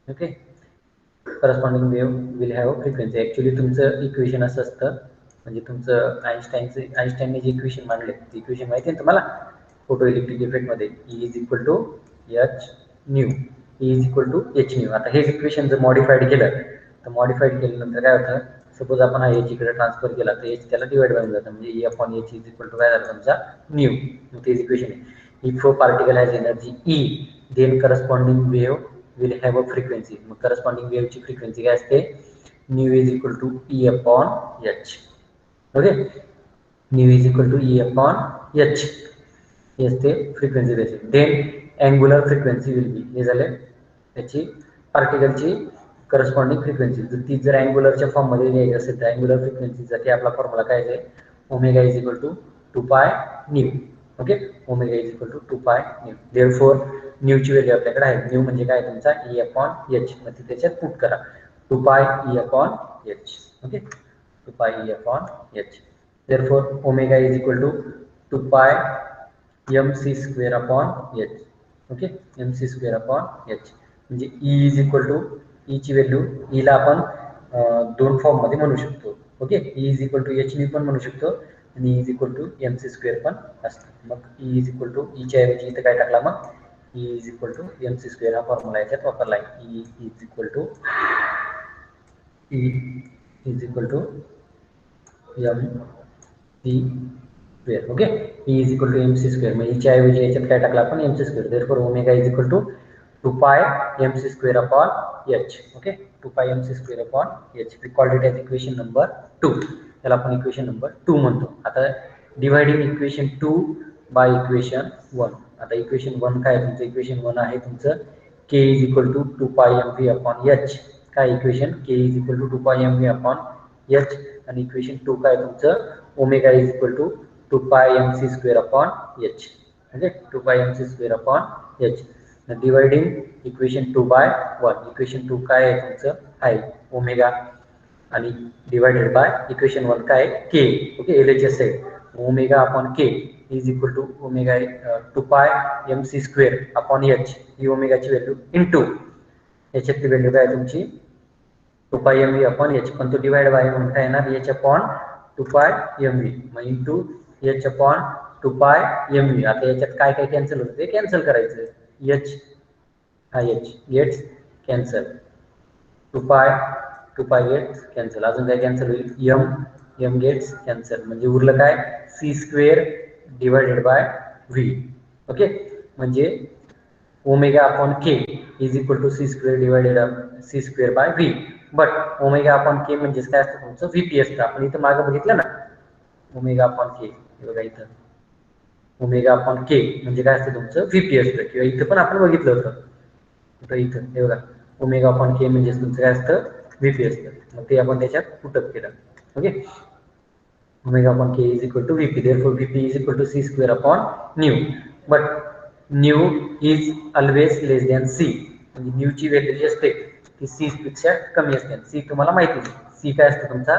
Okay, corresponding wave will have frequency. Actually तुमचं इक्वेशन असं असतं, म्हणजे तुमचं आईन्स्टाईनने जे इक्वेशन मांडले ते इक्वेशन माहिती आहे तुम्हाला, फोटो इलेक्ट्रिक इफेक्ट मध्ये E is equal to h nu, E is equal to h nu. आता हेच इक्वेशन जर मॉडिफाईड केलं तर मॉडिफाईड केल्यानंतर काय होतं, सपोज आपण हा एच इकडे ट्रान्सफर केला तर एच त्याला डिवाइड होऊन जातं, म्हणजे E/H इज इक्वल टू काय झालं तुमचा न्यू. तेच इक्वेशन आहे. If a particle has energy E, then corresponding wave will have a frequency. मग corresponding wave ची frequency काय असते, nu is equal to E/h. Okay, nu is equal to E/h. हे असते फ्रिक्वेन्सी त्याची. Then angular frequency will be, हे झाले त्याची पार्टिकलची करस्पॉन्डिंग फ्रिक्वेन्सी. जर ती जर अँग्युलरच्या फॉर्म मध्ये घ्यायची असेल तर अँग्युलर फ्रिक्वेन्सीसाठी आपला फॉर्म्युला काय आहे, omega is equal to 2πν. Okay, omega is equal to 2πν. Therefore न्यूची व्हॅल्यू आपल्याकडे आहे, न्यू म्हणजे काय तुमचा E/h. मग ती त्याच्यात पुट करा 2πE/h. Okay, 2πE/h. Therefore omega is equal to 2πmc²/h. Okay, mc²/h म्हणजे E is equal to, E ची व्हॅल्यू, E ला आपण दोन फॉर्म मध्ये म्हणू शकतो. Okay, E is equal to h nu पण म्हणू शकतो आणि E is equal to mc² पण असतं. मग E is equal to, E च्या ऐवजी इथं काय टाकला, मग E is equal to mc² हा फॉर्म्युला याच्यात वापरला आहे. E is equal to mc². Okay, E is equal to mc². मग E च्या ऐवजी याच्यात काय टाकला आपण, mc². Therefore omega is equal to 2πmc²/h. Okay, 2πmc²/h. We called it as equation number 2. त्याला आपण इक्वेशन नंबर 2 म्हणतो. आता डिवाइडिंग इक्वेशन 2 बाय इक्वेशन 1. आता इक्वेशन 1 काय आहे तुमचं, इक्वेशन 1 आहे तुमचं k is equal to 2πmv/h. काय equation, k is equal to 2πmv/h. आणि इक्वेशन 2 काय तुमचं, omega is equal to 2πmc²/h. Okay, 2πmc²/h. Dividing equation 2 by 1. Equation 2 काय आहे तुमचं आहे ओमेगा आणि डिवाइडेड बाय इक्वेशन 1 काय k. ओके, LHS आहे ω/k is equal to omega 2πmc²/h. ही ओमेगाची व्हॅल्यू इंटू याच्यातली व्हॅल्यू काय तुमची 2πmv/h, पण तो डिवाइड बाय म्हणून काय येणार h/2πmv. मग इंटू h/2πmv. आता याच्यात काय काय कॅन्सल होतं ते कॅन्सल करायचं, h हा h gets cancel, 2π gets cancel, अजून काय कॅन्सल होईल, m गेट्स कॅन्सल, म्हणजे उरलं काय c² divided by v. Okay, म्हणजे ω/k is equal to C square divided C square by V. But omega upon K म्हणजेच काय असतं तुमचं व्हीपी असतं. आपण इथं मागे बघितलं ना ओमेगा अपॉन के, बघा इथं ओमेगा अपॉन के म्हणजे काय असतं तुमचं व्हीपी असतं. किंवा इथं पण आपण बघितलं होतं इथं हे बघा ओमेगा अपॉन के म्हणजे तुमचं काय असतं व्हीपी असतं. मग ते आपण त्याच्यात पुटअप केलं. Okay, omega upon K is equal to VP, therefore VP is equal to C square upon nu. But nu is always less than C, म्हणजे न्यूची व्हॅल्यू जी असते ती सी पेक्षा कमी असते. सी तुम्हाला माहिती आहे, सी काय असते तुमचा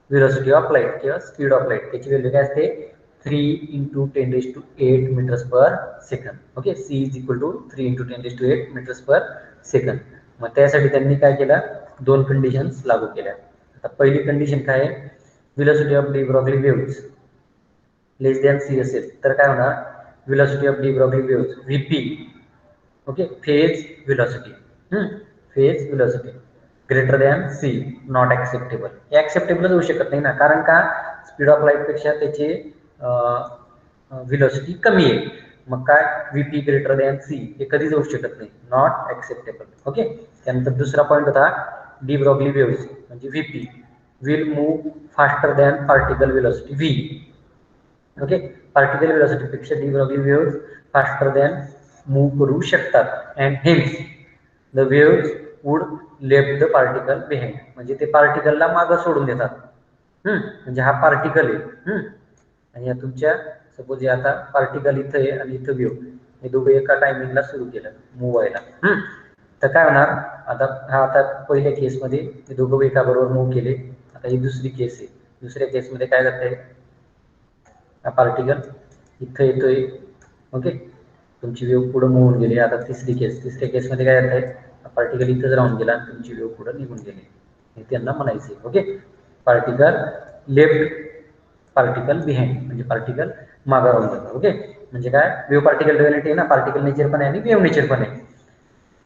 व्हेलोसिटी ऑफ लाईट किंवा स्पीड ऑफ लाईट. त्याची व्हॅल्यू काय असते 3 × 10⁸ metres per second. Okay, C is equal to 3 × 10⁸ metres per second. मग त्यासाठी त्यांनी काय केलं, दोन कंडिशन्स लागू केल्या. आता पहिली कंडिशन काय आहे, velocity of de Broglie waves less than C असेल तर काय होणार, velocity of de Broglie waves VP, okay, phase velocity, phase velocity greater than C not acceptable. हे ऍक्सेप्टेबलच होऊ शकत नाही ना, कारण का स्पीड ऑफ लाईट पेक्षा त्याचे व्हेलोसिटी कमी आहे. मग काय व्हीपी ग्रेटर दॅन सी हे कधीच होऊ शकत नाही, नॉट ऍक्सेप्टेबल. ओके, त्यानंतर दुसरा पॉईंट होता डी ब्रॉग्ली वेव्हज म्हणजे VP will move faster than particle velocity V. Okay, particle velocity पेक्षा de Broglie waves faster than move करू शकतात. And hence the waves would left the particle behind, म्हणजे ते पार्टिकलला मागं सोडून देतात. म्हणजे हा पार्टिकल आहे आणि तुमच्या सपोज आता पार्टिकल इथं आहे आणि इथं वेव्ह, हे दोघे एका टायमिंगला सुरू केलं मूव्ह व्हायला. तर काय होणार, आता पहिल्या केसमध्ये हे दोघं एका बरोबर मूव्ह केले. आता ही दुसरी केस आहे, दुसऱ्या केसमध्ये काय करताय, हा पार्टिकल इथं येतोय. ओके, तुमची वेव्ह पुढे मूव्ह गेली. आता तिसऱ्या केसमध्ये काय करताय, पार्टिकल इथंच राहून गेला आणि तुमची वेव्ह पुढे निघून गेली. हे त्यांना म्हणायचे. Okay, particle left particle behind म्हणजे पार्टिकल मागे राहून जातं. ओके, म्हणजे काय वेव्ह पार्टिकल रिलेटिव्ह आहे ना, पार्टिकल नेचर पण आहे आणि वेव्ह नेचर पण आहे.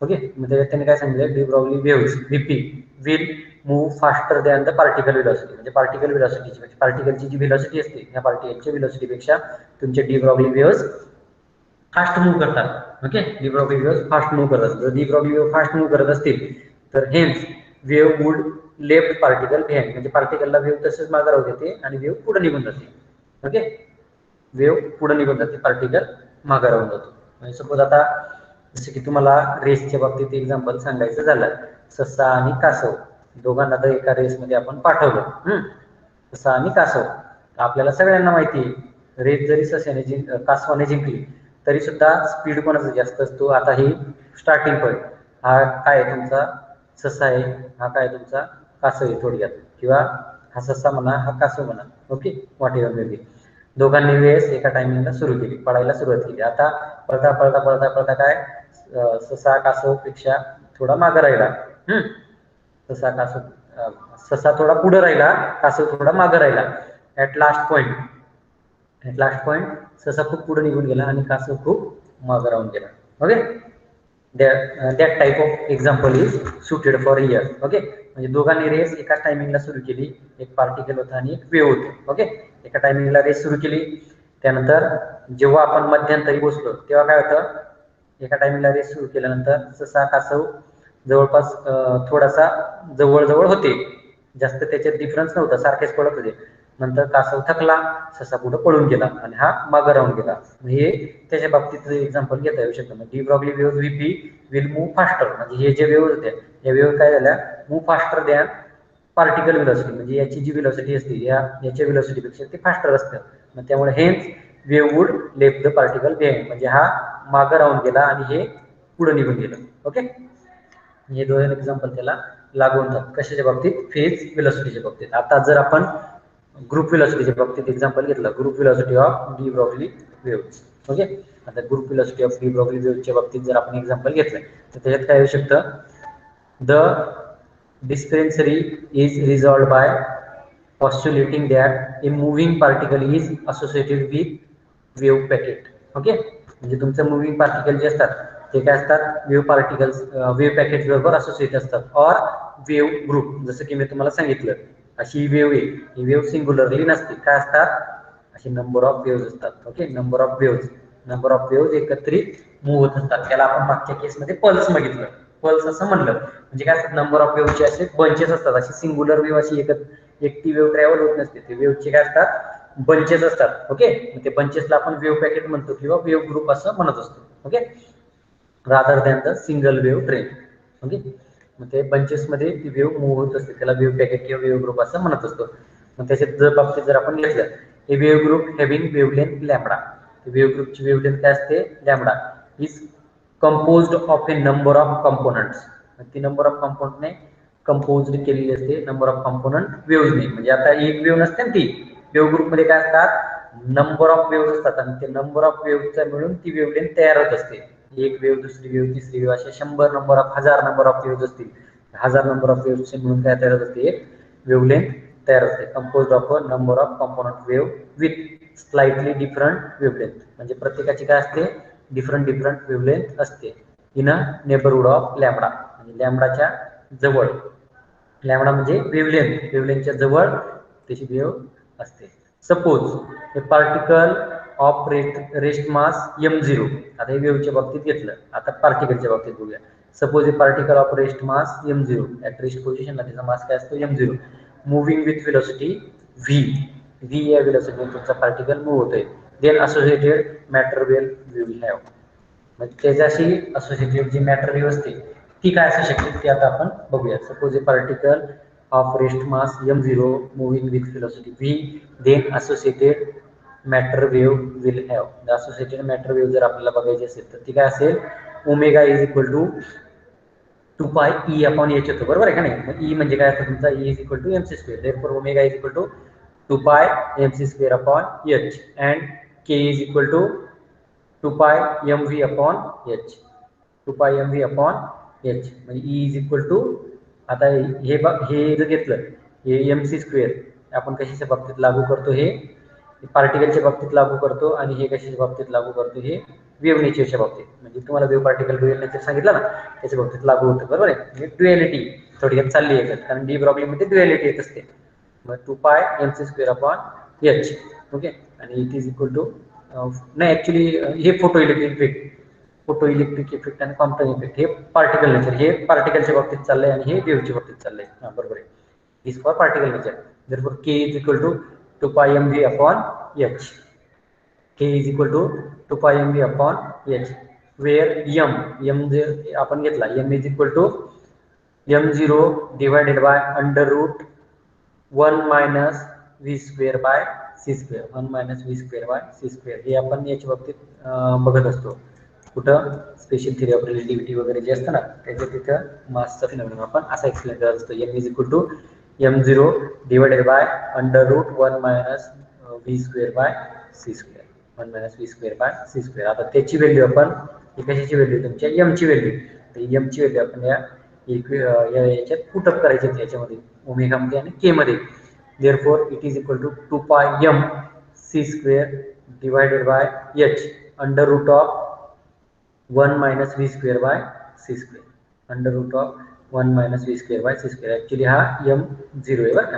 ओके, मग त्यांनी काय सांगितलं, de Broglie waves VP will move faster than the particle velocity, म्हणजे पार्टिकल व्हेलॉसिटीची म्हणजे पार्टिकलची जी व्हेलॉसिटी असते ह्या पार्टिकलच्या व्हेलॉसिटीपेक्षा तुमचे de Broglie waves fast move करतात. Okay, de Broglie waves fast move करतात. जर de Broglie wave fast move करत असतील तर hence wave would left particle behind, म्हणजे पार्टिकलला वेव्ह तसंच मागे राहू देते आणि वेव्ह पुढे निघून जाते. ओके, वेव्ह पुढे निघून जाते, पार्टिकल मागे राहून जातो. म्हणजे सपोज आता जसं की तुम्हाला रेसच्या बाबतीत एक्झाम्पल सांगायचं झालं, ससा आणि कासव दोघांना तर एका रेसमध्ये आपण पाठवलं. ससा आणि कासव, आपल्याला सगळ्यांना माहिती आहे रेस जरी कासवाने जिंकली तरी सुद्धा स्पीड कोणाचा जास्त असतो. आता ही स्टार्टिंग पॉईंट हा काय आहे तुमचा ससा आहे, हा काय तुमचा कासव आहे थोडक्यात, किंवा हा ससा म्हणा हा कासव म्हणा. Okay, what ever may be. दोघांनी रेस एका टायमिंगला सुरू केली, पळायला सुरुवात केली. आता पळता पळता पळता पळता काय ससा कासव पेक्षा थोडा मागे राहिला. ससा थोडा पुढे राहिला, कासव थोडा मागे राहिला. ऍट लास्ट पॉइंट ससा खूप पुढे निघून गेला आणि कासव खूप मागे राहून गेला. Okay, that type of example is suited for here. Okay, म्हणजे दोघांनी रेस एका टायमिंगला सुरू केली, एक पार्टिकल होता आणि एक वेव्ह होती. ओके, एका टायमिंगला रेस सुरू केली. त्यानंतर जेव्हा आपण मध्यंतरी बसलो तेव्हा काय होतं, एका टायमिंगला रेस सुरू केल्यानंतर ससा कासव जवळपास थोडासा जवळ होते, जास्त त्याच्यात डिफरन्स नव्हता, सारखेच पडत होते. नंतर कासव थकला, ससा पुढे पळून गेला आणि हा मागे राहून गेला. हे त्याच्या बाबतीत एक्झाम्पल घेता येऊ शकतं. D Broglie waves VP will move faster, म्हणजे हे जे वेव्ह होत्या या वेव्ह काय झाल्या move faster than particle velocity, म्हणजे याची जी व्हेलॉसिटी असते याच्या व्हेलॉसिटीपेक्षा ते फास्टर असतं. मग त्यामुळे हेच wave would left the particle behind, म्हणजे हा मागे राहून गेला आणि हे पुढे निघून गेलं. ओके, हे दोन एक्झाम्पल त्याला लागू होतात. कशाच्या बाबतीत, फेज व्हेलॉसिटीच्या बाबतीत. आता जर आपण ग्रुप व्हेलॉसिटीच्या बाबतीत एक्झाम्पल घेतलं, group velocity of de Broglie waves. Okay, आता group velocity of de Broglie वेव्हच्या बाबतीत जर आपण एक्झाम्पल घेतलं तर त्याच्यात काय होऊ शकतं, the dispensary is resolved by postulating that a moving particle is associated with wave packet. Okay, म्हणजे तुमचं मुव्हिंग पार्टिकल जे असतात ते काय असतात, वेव्ह पार्टिकल्स वेव्ह पॅकेट बरोबर असोसिएट असतात, ऑर वेव्ह ग्रुप. जसं की मी तुम्हाला सांगितलं अशी वेव्ह आहे, ही वेव्ह सिंग्युलरली नसते, काय असतात अशी नंबर ऑफ वेव्हज असतात. Okay, number of waves number of wave एकत्रित मूव्ह होत असतात. त्याला आपण मागच्या केसमध्ये पल्स बघितलं. पल्स असं म्हणलं म्हणजे काय असतात, नंबर ऑफ वेव्हचे असे बंचेस असतात. अशी सिंग्युलर वेव्ह अशी एकटी वेव्ह ट्रॅव्हल होत नसते. ते वेव्हचे काय असतात, बंचेस असतात. ओके, ते बंचेसला आपण वेव्ह पॅकेट म्हणतो किंवा वेव्ह ग्रुप असं म्हणत असतो. Okay, rather than the single wave train. Okay, मग ते बंचेसमध्ये ती वेव्ह मूव्ह होत असते, त्याला वेव्ह पॅकेट किंवा वेव्ह ग्रुप असं म्हणत असतो. मग त्याच्यात जर बाबतीत जर आपण घेतलं, हे wave group having wavelength lambda. Wave ग्रुपची वेव्हलेंथ काय असते, lambda is composed of a number of components. ती नंबर ऑफ कंपोनंटने कंपोज्ड केलेली असते, नंबर ऑफ कंपोनंट वेव्हजने. म्हणजे आता एक वेव्ह नसते ना, ती वेव्ह ग्रुपमध्ये काय असतात, नंबर ऑफ वेव्ह असतात आणि ते नंबर ऑफ वेव्हचा मिळून ती वेव्हलेंथ तयार होत असते. एक वेव्ह, दुसरी वेव्ह, तिसरी वेव्ह, असे 100 number of, 1000 number of wave असतील. 1000 नंबर ऑफ वेव्हचे मिळून काय तयार होत असते, एक वेव्हलेंथ तयार होते. Composed of a number of component wave with slightly different wavelength. म्हणजे प्रत्येकाची काय असते, डिफरंट वेव्हलेंथ असते in a neighbourhood of lambda. म्हणजे लॅम्बडाच्या जवळ, लॅम्बडा म्हणजे वेव्हलेंथच्या जवळ त्याची वेव्ह असते. Suppose a particle of rest mass m0. आता हे वेव्हच्या बाबतीत घेतलं, आता पार्टिकलच्या बाबतीत बघूया. Suppose a particle of rest mass m0 at rest पोझिशनला त्याचा मास काय असतो, m0, moving with velocity v या वेलोसिटीने तुमचा पार्टिकल मूव्ह होतोय. Then associated matter will have. म्हणजे त्याच्याशी असोसिएटेड जी मॅटर वेव्ह असते ती काय असू शकते ते आता आपण बघूया. Suppose a particle of rest mass m0 moving with velocity v, then associated matter wave will have. Associated matter wave जर आपल्याला बघायची असेल तर ती काय असेल, omega is equal to 2π e upon h होतो, बरोबर आहे का नाही. मग e म्हणजे काय असतं तुमचा, e is equal to mc². Therefore omega is equal to 2π mc² upon h and k is equal to 2π mv upon h. 2π mv upon h म्हणजे e इज इक्वल टू, आता हे जर घेतलं, हे mc² आपण कशाच्या बाबतीत लागू करतो, हे पार्टिकलच्या बाबतीत लागू करतो आणि हे कशाच्या बाबतीत लागू करतो, हे वेव्ह नेचरच्या बाबतीत. म्हणजे तुम्हाला वेव्ह पार्टिकल वेव्ह नेचर सांगितलं ना, त्याच्या बाबतीत लागू होतं, बरोबर आहे. म्हणजे ड्युएलिटी थोडक्यात चालली आहे, कारण डी प्रॉब्लेममध्ये ड्युएलिटी येत असते. मग 2π mc² अपॉन h. ओके, आणि इट इज इक्वल टू, नाही ॲक्च्युली हे फोटो इलेक्ट्रिक इफेक्ट आणि क्वांटम इफेक्ट हे पार्टिकल नेचर, हे पार्टिकलच्या बाबतीत चाललंय आणि हे वेव्हच्या बाबतीत चाललंय. हां, बरोबर आहे. Is for particle nature. Therefore k is equal to 2π mv upon h. k is equal to 2π mv upon h, where m जर आपण घेतला, m is equal to m0 divided by √1 minus v² by c². 1 minus v² by c². हे आपण याच्या बाबतीत बघत असतो. कुठं, स्पेशल थिअरी ऑफ रिलेटिव्हिटी वगैरे जे असतं ना, त्याच्या तिथं मासचा फिनॉमिना आपण असा एक्सप्लेन करत असतो. m is equal to m0 divided by √1 minus v² by c². 1 minus v² by c². आता त्याची व्हॅल्यू आपण, कशाची व्हॅल्यू, तुमच्या m ची व्हॅल्यू. तर m ची व्हॅल्यू आपण याच्यात पुटअप करायची याच्यामध्ये, ओमेगामध्ये आणि k मध्ये. Therefore it is equal to 2π m c² divided by h √1 minus v² by c². √1 minus v² by c². Actually हा m0 आहे बरं का,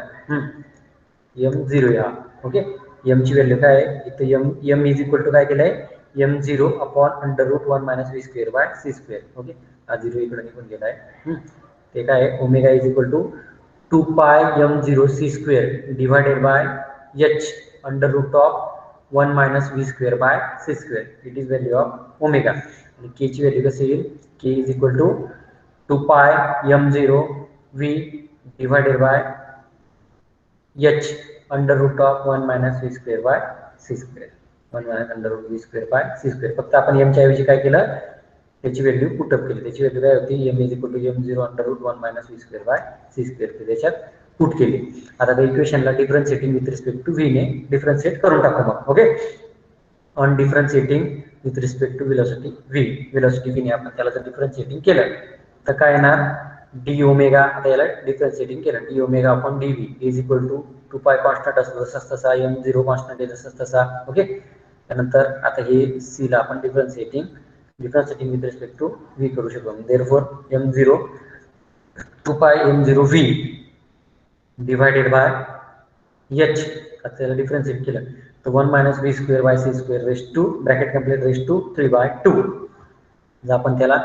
m0 आहे हा. ओके, m ची व्हॅल्यू काय आहे इथं, m इज इक्वल टू काय केलं आहे, m0 upon √1 minus v² by c². Okay, हा 0 इकडे निघून गेला आहे. ते काय आहे, omega is equal to 2π m0 c² divided by h √1 minus v² by c². It is value of omega. आणि k ची व्हॅल्यू कशी येईल, k is equal to 2π m0 v divided by h √1 minus v² by c². 1 minus √v² by c². फक्त आपण m च्या ऐवजी काय केलं, त्याची व्हॅल्यू पुटअप केली. त्याची व्हॅल्यू काय होती, m is equal to m0 √1 minus v² by c². त्याच्यात पुट केली. आता त्या इक्वेशनला differentiating with respect to v ने डिफरन्शिएट करून टाकू मग. Okay, on differentiating with respect to velocity v ने आपण त्याला जर डिफरन्शिएटिंग केलं तर काय येणार, डी ओमेगा. आता याला डिफरन्शिएटिंग केलं, D omega upon dv is equal to 2π constant असतो जसंच तसा, m0 कॉन्स्टंट आहे जसंच तसा. ओके, त्यानंतर आता हे c ला आपण differentiating with respect to v करू शकतो. Therefore m0 2π m0 v divided by h. आता त्याला डिफरन्शिएट केलं तर 1 minus V square by C square raise to bracket complete raise to 3/2. जर आपण त्याला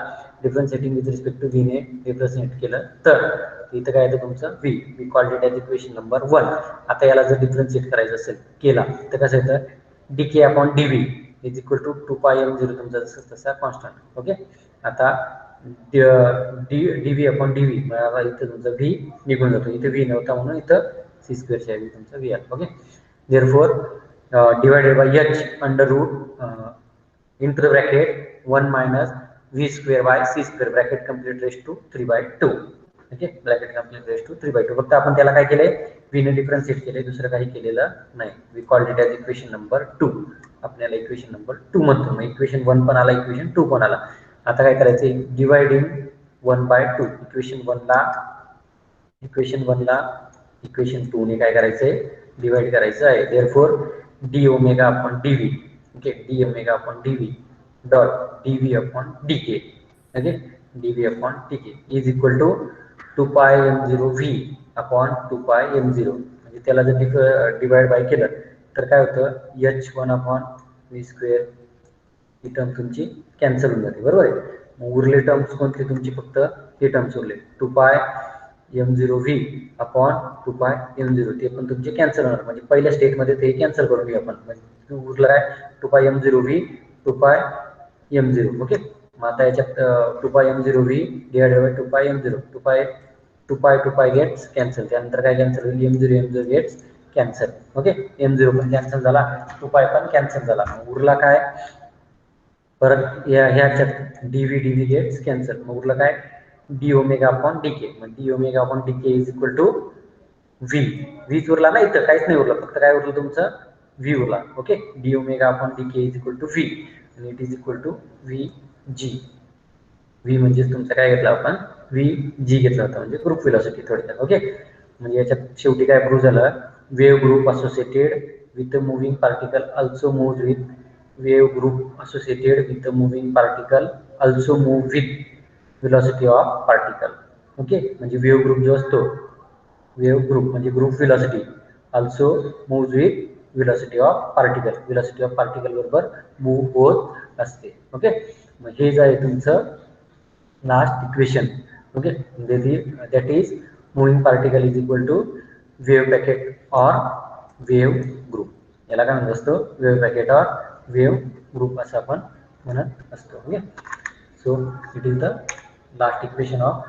differentiating with respect to V ने रिप्रेझेंट केलं तर इथं काय येतं तुमचं V called it as equation number 1. आता याला जर डिफरन्शिएट करायचं असेल केला तर कसं येतं DK upon DV is equal to 2πm0 तुमचा जसं तसा कॉन्स्टंट. ओके. आता डीव्ही अपॉन डीव्ही इथं तुमचा व्ही निघून जातो, इथे व्ही नव्हता म्हणून इथं सी स्क्वेअरच्या ऐवजी तुमचा व्ही आला. Okay. Therefore divided by H under root into the bracket 1 minus v square by c square bracket complete raised to 3/2. Okay. Bracket complete raise to 3/2. फक्त आपण त्याला काय केलंय v ने डिफरन्शिएट केलंय, दुसरं काही केलेलं नाही. We called it as equation number 2. आपल्याला इक्वेशन नंबर 2 म्हणतो. मग इक्वेशन 1 पण आला, इक्वेशन 2 पण आला. आता काय करायचं डिवाइडिंग 1/2 इक्वेशन 1 ला इक्वेशन 2 ने काय करायचंय डिवाइड करायचं आहे. Therefore D omega upon DV. Okay. D omega upon DV dot DV upon DK. Okay. DV upon DK is equal to 2πm0 V upon 2πm0. म्हणजे त्याला जर डिवाइड बाय केलं तर काय होतं h1 अपॉन व्ही स्क्वेअर ही term तुमची cancel होऊन जाते. बरोबर आहे. मग उरले टर्म्स कोणते तुमची फक्त हे टर्म्स उरले 2πm0 व्ही अपॉन 2πm0 ते पण तुमचे कॅन्सल होणार. म्हणजे पहिल्या स्टेटमध्ये ते कॅन्सल करून घेऊ आपण. म्हणजे उरलं काय 2πm0 व्ही 2πm0. ओके. मग आता याच्यात 2πm0 V divided by 2πm0 2π gets cancel. त्यानंतर काय कॅन्सल होईल m0 gates cancel. Okay. m0 पण कॅन्सल झाला, 2π पण कॅन्सल झाला. उरला काय परत ह्याच्यात डीव्ही गेट्स कॅन्सल. मग उरलं काय डी ओमेगा अपॉन डीके. मग D omega upon DK is equal to व्हीच उरला ना, इथं काहीच नाही उरलं, फक्त काय उरलं तुमचं व्ही उरला. Okay. D omega upon DK is equal to V आणि it is equal to V G. V म्हणजे तुमचं काय घेतलं आपण व्ही जी घेतला होता, म्हणजे ग्रुप व्हेलॉसिटी थोडक्यात. ओके. म्हणजे याच्यात शेवटी काय प्रूव्ह झालं wave group associated with moving particle also move with wave group associated with moving particle also move with velocity of particle. Okay. म्हणजे वेव्ह ग्रुप जो असतो वेव्ह ग्रुप म्हणजे group velocity also move with velocity of particle. Velocity of particle बरोबर move होत असते. Okay. मग हे जे आहे तुमचं last equation. Okay. That is moving particle is equal to wave packet or wave group. याला काय म्हणत असतो wave packet or wave group असं आपण म्हणत असतो. Okay. So it is the last equation of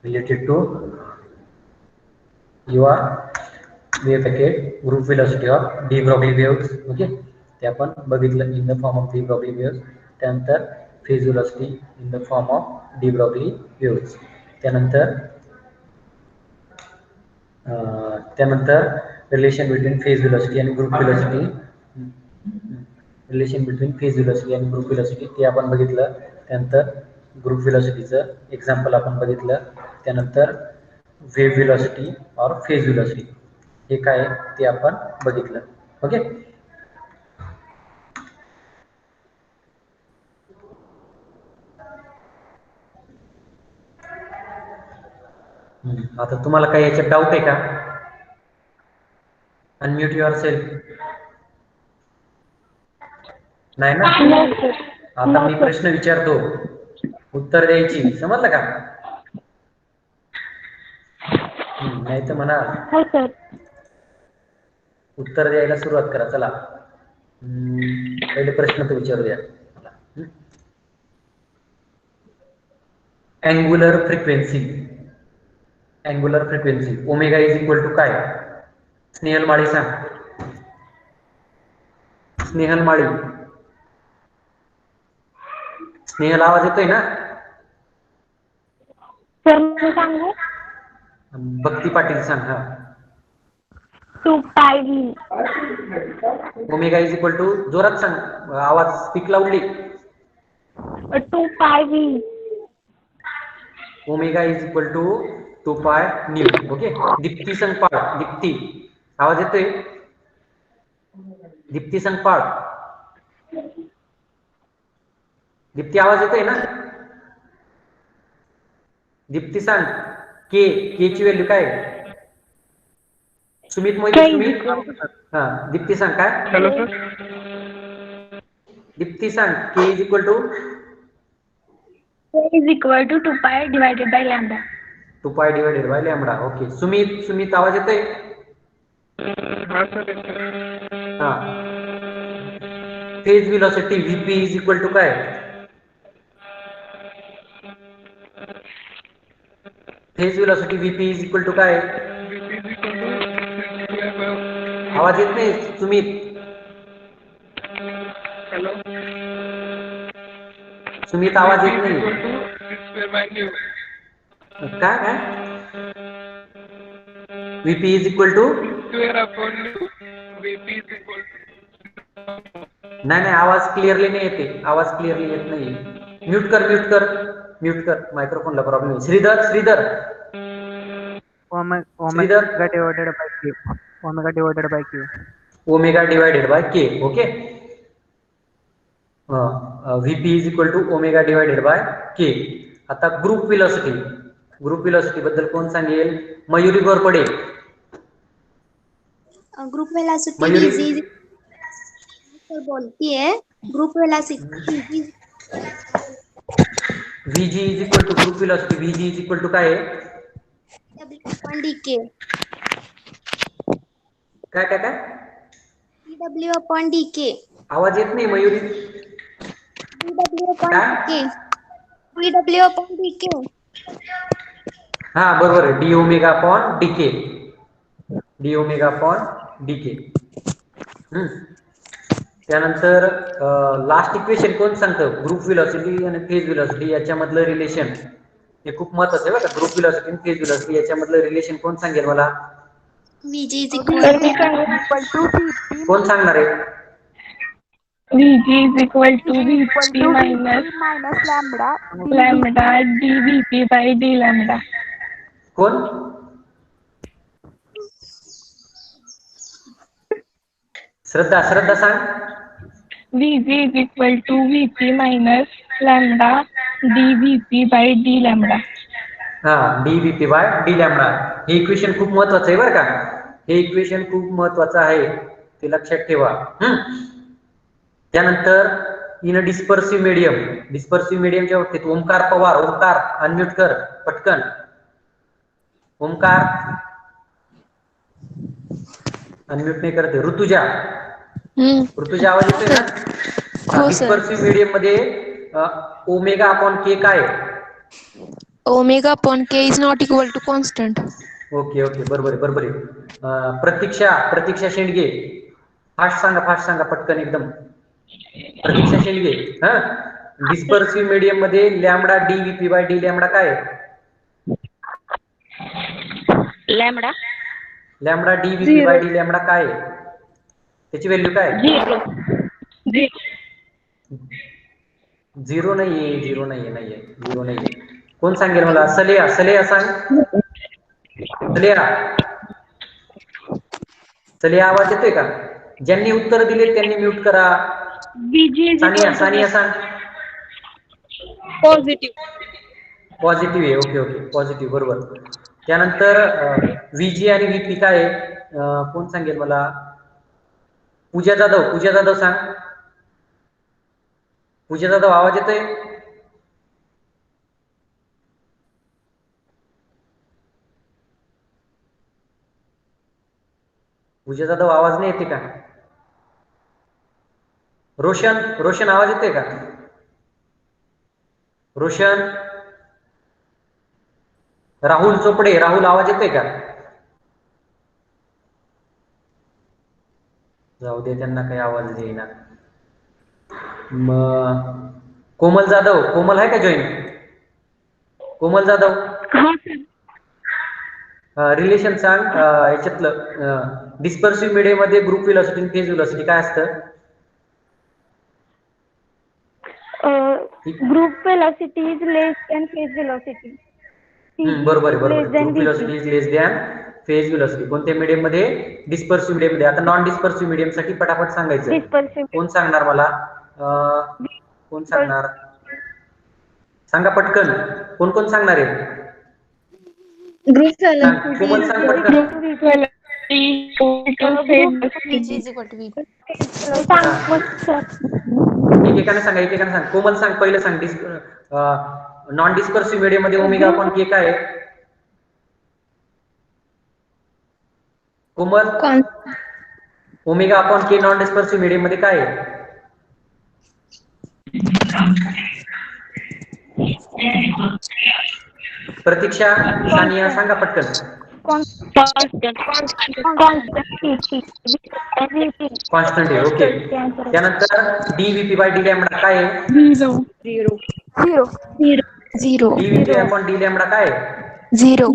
related to your wave packet group velocity of de Broglie waves. Okay. ते आपण बघितलं in the form of de Broglie waves. त्यानंतर phase velocity in the form of de Broglie waves. त्यानंतर relation between phase velocity आणि group velocity group velocity ते आपण बघितलं. त्यानंतर ग्रुप व्हेलॉसिटीचं एक्झाम्पल आपण बघितलं. त्यानंतर वेव्ह व्हेलॉसिटी और फेज व्हेलॉसिटी हे काय ते आपण बघितलं. ओके. आता तुम्हाला काही याच्यात डाऊट आहे का? Unmute your self. नाही ना. आता मी प्रश्न विचारतो उत्तर द्यायची, समजलं का? नाही तर म्हणा उत्तर द्यायला सुरुवात करा. चला पहिले प्रश्न तर विचारूया. Angular frequency omega is equal to काय? स्नेहल माळी सांग. स्नेहल आवाज येतोय ना? सांगू भक्ती पाटील सांग. हा 2πv. Omega is equal to जोरात सांग, आवाज speak loudly. 2πv. Omega is equal to 2π nu. Okay. Deepti Sangpal, Deepti आवाज येतोय? दीप्ती संगपाळ, दीप्ती आवाज येतोय ना? दीप्ती सांग के ची व्हॅल्यू काय? सुमित मोहिते, सुमित. हा, दीप्ती सांग काय. Hello sir. दीप्ती सांग k is equal to. K is equal to 2 pi divided by lambda. 2 pi divided by lambda. Okay. Sumit आवाज येतोय. हा सर. हा, phase velocity vp is equal to काय. Phase velocity vp is equal to काय. आवाज येत नाही सुमित. हॅलो. सुमित आवाज येत नाही. काय vp इज इक्वल टू. नाही, आवाज क्लिअरली नाही येते. आवाज क्लिअरली येत नाही. म्यूट कर मायक्रोफोनला प्रॉब्लेम आहे. Shridhar. Omega divided by k. Omega divided by k. Omega divided by k. Okay. vp is equal to omega divided by k. आता ग्रुप व्हेलॉसिटी बद्दल कोण सांगेल. Mayuri Gorpade. Group velocity Mayuri. Sir बोलती है. Group velocity vg is equal to group velocity vg is equal to काय आहे. dk. काय dw/dk. आवाज येत नाही मयुरी. dw/dk. हा बरोबर आहे. D omega upon DK. त्यानंतर लास्ट इक्वेशन कोण सांगतं. ग्रुप व्हेलॉसिटी आणि फेज व्हेलॉसिटी याच्यामधलं रिलेशन हे खूप महत्वाचं आहे बरं का. ग्रुप व्हेलॉसिटी आणि फेज व्हेलॉसिटी याच्यामधलं रिलेशन कोण सांगेल मला. vg is equal कोण सांगणार आहे. Vg is equal to Vp minus lambda dVp by d lambda. कोण. श्रद्धा सांग. Vg is equal to Vp minus lambda dVp by d lambda. हा, dVp बाय d लॅम्बडा. हे इक्वेशन खूप महत्वाचं आहे बरं का. हे इक्वेशन खूप महत्वाचं आहे, ते लक्षात ठेवा. त्यानंतर इन डिस्पर्सिव्ह मीडियमच्या बाबतीत ओमकार पवार. ओमकार अनम्यूट कर पटकन. ओमकार अनम्यूट नाही करते. ऋतुजा आवाज येतोय ना. डिस्पर्सिव्ह मीडियम मध्ये ओमेगा अपॉन के काय. Omega upon k is not equal to constant. Okay बरोबर आहे. प्रतीक्षा शेंडगे. फास्ट सांगा पटकन एकदम. प्रतीक्षा शेंडगे. हा, डिस्पर्सिव्ह मीडियम मध्ये lambda dVp by d lambda काय. Lambda dVp by d lambda काय. त्याची व्हॅल्यू काय. 0 नाहीये. कोण सांगेल मला. सलिया सांग. सलिया आवाज येतोय का. ज्यांनी उत्तर दिले त्यांनी म्यूट करा. सानिया सांग. पॉझिटिव्ह आहे. ओके पॉझिटिव्ह बरोबर. त्यानंतर VG आणि VP काय आहे. कोण सांगेल मला. पूजा जाधव सांग. पूजा जाधव आवाज येतोय. पूजा जाधव आवाज नाही येते का. रोशन आवाज येतोय का. रोशन. राहुल चोपडे. राहुल आवाज येतोय का. जाऊ दे, त्यांना काही आवाज देईना. कोमल जाधव. कोमल आहे का जॉईन. कोमल जाधव. रिलेशन सांग याच्यातलं. डिस्पर्सिव्ह मीडियम मध्ये ग्रुप व्हेलॉसिटी आणि फेज व्हेलॉसिटी काय असतं. Group velocity is less than phase velocity. बरोबर. Group velocity is less than phase velocity. कोणत्या मीडियम मध्ये. डिस्पर्सिव्ह मीडियम मध्ये. आता नॉन डिस्पर्सिव्ह मीडियम साठी पटापट सांगायचं. कोण सांगणार मला. कोण सांगणार सांगा पटकन. कोण सांगणार आहे. ग्रुप कोमल सांग पटकन. VG is equal to VP. एकेकाने सांग. कोमल सांग, पहिले सांग. नॉन डिस्पर्सिव्ह मीडियम मध्ये ओमेगा अपॉन के काय आहे? कोमल, ओमेगा अपॉन के नॉन डिस्पर्सिव्ह मीडियम मध्ये काय आहे? प्रतीक्षा, सानिया सांगा पटकन. कॉन्स्टंट आहे. ओके. त्यानंतर डीव्हीपी बाय डी लॅम्बडा काय आहे? Zero. DVP upon D lambda काय आहे? झिरो.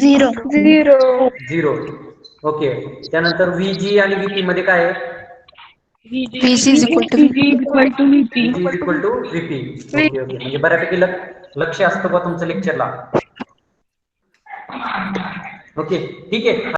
ओके. त्यानंतर व्हीजी आणि व्हीपी मध्ये काय आहे? VG is equal to VG is equal to VP. Okay. म्हणजे बऱ्यापैकी लक्ष असतं बा तुमचं लेक्चरला. ओके, ठीक आहे.